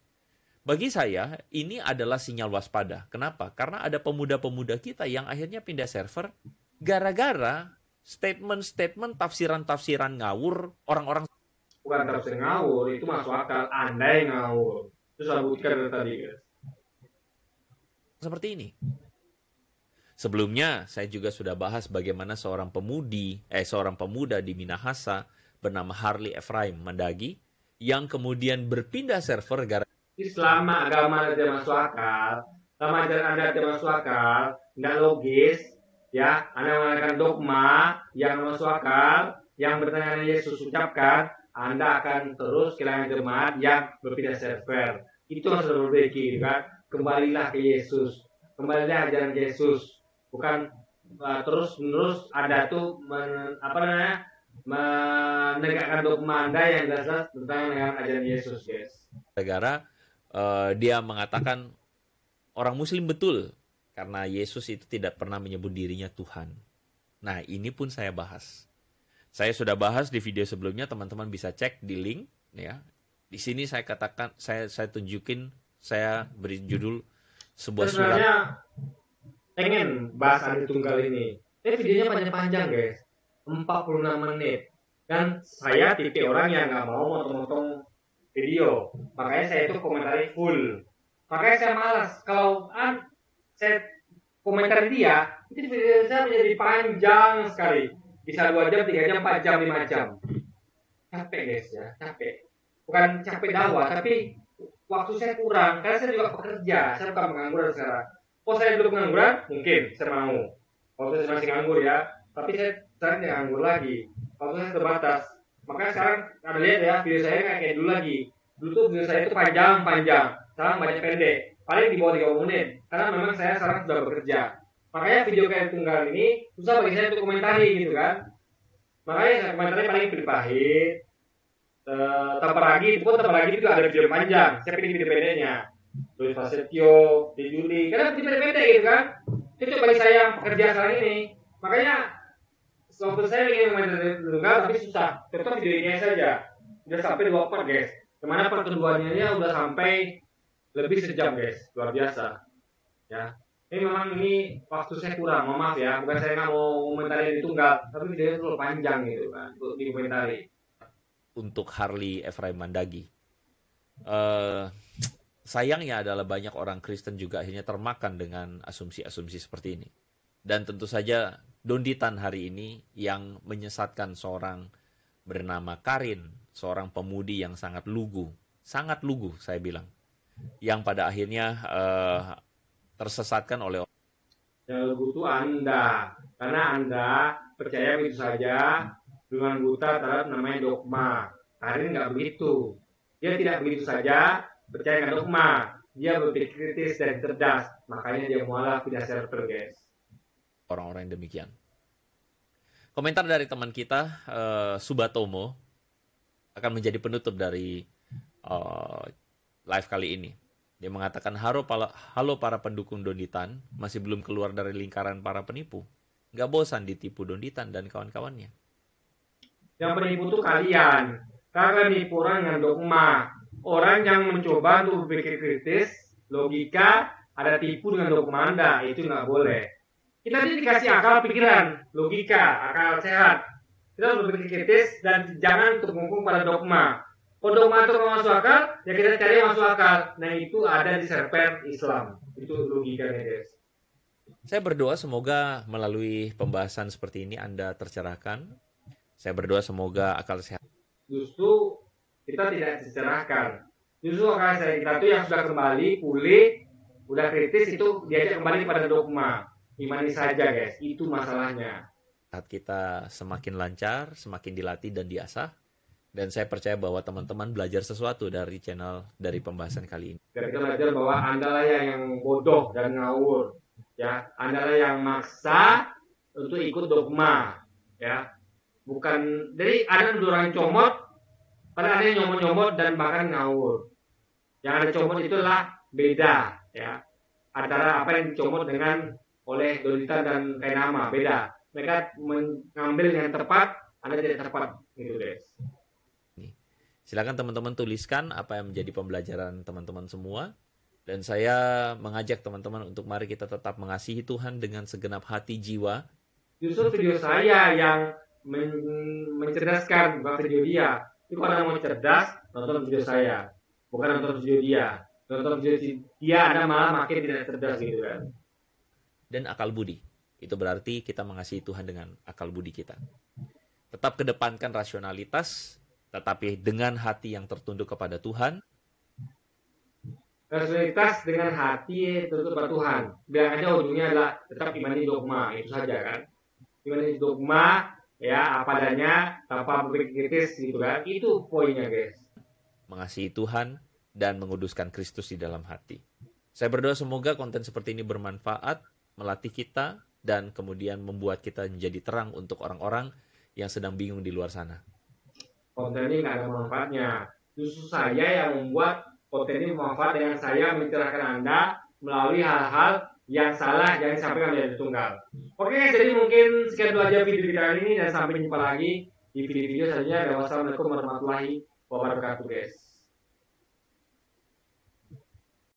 Bagi saya, ini adalah sinyal waspada. Kenapa? Karena ada pemuda-pemuda kita yang akhirnya pindah server gara-gara statement-statement, tafsiran-tafsiran ngawur orang-orang. Bukan tafsir ngawur, itu masuk akal. Anda yang ngawur. Itu saya buktikan tadi, guys. Seperti ini. Sebelumnya saya juga sudah bahas bagaimana seorang pemuda di Minahasa bernama Harley Ephraim Mandagi yang kemudian berpindah server gara Selama agama Anda tidak masuk akal, selama ajaran Anda tidak masuk akal, nggak logis, ya, Anda menggunakan dogma yang masuk akal, yang bertentangan dengan Yesus ucapkan, Anda akan terus kehilangan jemaat yang berpindah server. Itu harus diperbaiki, kan? Kembalilah ke Yesus, kembalilah ajaran Yesus, bukan terus-menerus Anda tuh menegakkan dogma Anda yang jelas bertentangan dengan ajaran Yesus, guys. gara dia mengatakan orang Muslim betul karena Yesus itu tidak pernah menyebut dirinya Tuhan. Nah, ini pun saya bahas. Saya sudah bahas di video sebelumnya, teman-teman bisa cek di link ya. Di sini saya katakan, saya tunjukin, saya beri judul sebuah surat. Sebenarnya pengen bahas Adi Tunggal ini. Tapi videonya panjang-panjang, guys. 46 menit. Dan saya tipe orang yang nggak mau motong-motong video. Makanya saya itu komentari full. Makanya saya malas. Kalau saya komentari dia, itu video saya menjadi panjang sekali. Bisa 2 jam, 3 jam, 4 jam, 5 jam. Capek, guys, ya. Capek. Bukan capek dakwah, tapi waktu saya kurang. Karena saya juga pekerja. Saya bukan pengangguran sekarang. Kalau saya dulu pengangguran, mungkin saya mau. Waktu saya masih nganggur ya. Tapi saya sekarang tidak nganggur lagi. Waktu saya terbatas. Makanya sekarang, Anda lihat ya, video saya kayak dulu lagi. Dulu tuh video saya itu panjang-panjang. Sekarang banyak pendek. Paling di bawah 30 menit. Karena memang saya sekarang sudah bekerja. Makanya video kayak tunggal ini, susah bagi saya untuk komentari gitu kan. Makanya saya komentari paling Pahit. Taparagi, itu pun Taparagi itu ada video panjang. Saya pilih video pendeknya. Terus Prasetyo, di Juli. Karena video pendek gitu kan. Itu bagi saya yang pekerja sekarang ini. Makanya waktu saya ingin komentari tunggal tapi susah. Tetap video ini saja. Udah sampai 2 part, guys. Kemana part keduanya udah sampai lebih sejam, guys. Luar biasa. Ya. Ini memang waktu saya kurang, mohon maaf ya. Bukan saya nggak mau komentari di tunggal, tapi videonya terlalu panjang gitu kan untuk dikomentari. Untuk Harley Ephraim Mandagi. Sayangnya adalah banyak orang Kristen juga akhirnya termakan dengan asumsi-asumsi seperti ini. Dan tentu saja Donditan hari ini yang menyesatkan seorang bernama Karin, seorang pemudi yang sangat lugu saya bilang, yang pada akhirnya tersesatkan oleh yang lugu itu Anda, karena Anda percaya begitu saja dengan buta terhadap namanya dogma. Karin nggak begitu, dia tidak begitu saja percaya dengan dogma, dia berpikir kritis dan cerdas, makanya dia mualaf tidak server, guys. Orang-orang yang demikian. Komentar dari teman kita Subatomo akan menjadi penutup dari live kali ini. Dia mengatakan, halo para pendukung Donditan, masih belum keluar dari lingkaran para penipu. Nggak bosan ditipu Donditan dan kawan-kawannya. Yang penipu itu kalian. Karena nipu orang dengan dogma. Orang yang mencoba untuk berpikir kritis, logika, ada tipu dengan dogma Anda. Itu nggak boleh. Kita dikasih akal pikiran, logika, akal sehat. Kita harus berpikir kritis dan jangan terkungkung pada dogma. Kalau dogma itu masuk akal, ya kita cari yang masuk akal. Nah itu ada di server Islam. Itu logikanya, guys. Saya berdoa semoga melalui pembahasan seperti ini Anda tercerahkan. Saya berdoa semoga akal sehat. Justru kita tidak dicerahkan. Justru akal sehat kita itu yang sudah kembali, pulih, udah kritis itu diajak kembali pada dogma. Imani saja, guys. Itu masalahnya. Saat kita semakin lancar, semakin dilatih dan diasah. Dan saya percaya bahwa teman-teman belajar sesuatu dari dari pembahasan kali ini. Dan kita belajar bahwa Anda lah yang bodoh dan ngawur. Ya, Anda lah yang maksa untuk ikut dogma. Ya, bukan. Jadi ada orang comot, pada ada yang nyomot-nyomot dan bahkan ngawur. Yang ada comot itulah beda. Ya, antara apa yang dicomot dengan oleh Donditan dan Kainama beda. Mereka mengambil yang tepat, Anda tidak tepat, gitu, guys. Silakan teman-teman tuliskan apa yang menjadi pembelajaran teman-teman semua. Dan saya mengajak teman-teman untuk mari kita tetap mengasihi Tuhan dengan segenap hati jiwa. Justru video saya yang mencerdaskan, bukan video dia. Itu kalau mau cerdas, nonton video saya. Bukan nonton video dia. Nonton video dia, Anda malah makin tidak cerdas gitu kan. dan akal budi. Itu berarti kita mengasihi Tuhan dengan akal budi kita. Tetap kedepankan rasionalitas, tetapi dengan hati yang tertunduk kepada Tuhan. Rasionalitas dengan hati tertutup kepada Tuhan. Bilangannya ujungnya adalah tetap imani dogma, itu saja kan. Imani dogma, ya apa adanya, tanpa berpikir kritis gitu kan. Itu poinnya guys. Mengasihi Tuhan dan menguduskan Kristus di dalam hati. Saya berdoa semoga konten seperti ini bermanfaat, melatih kita, dan kemudian membuat kita menjadi terang untuk orang-orang yang sedang bingung di luar sana. Konten ini nggak ada manfaatnya. Justru saya yang membuat konten ini bermanfaat dengan saya mencerahkan Anda melalui hal-hal yang salah yang disampaikan menjadi tunggal. Oke, jadi mungkin sekian dulu aja video kali ini dan sampai jumpa lagi di video-video selanjutnya. Wassalamualaikum warahmatullahi wabarakatuh guys.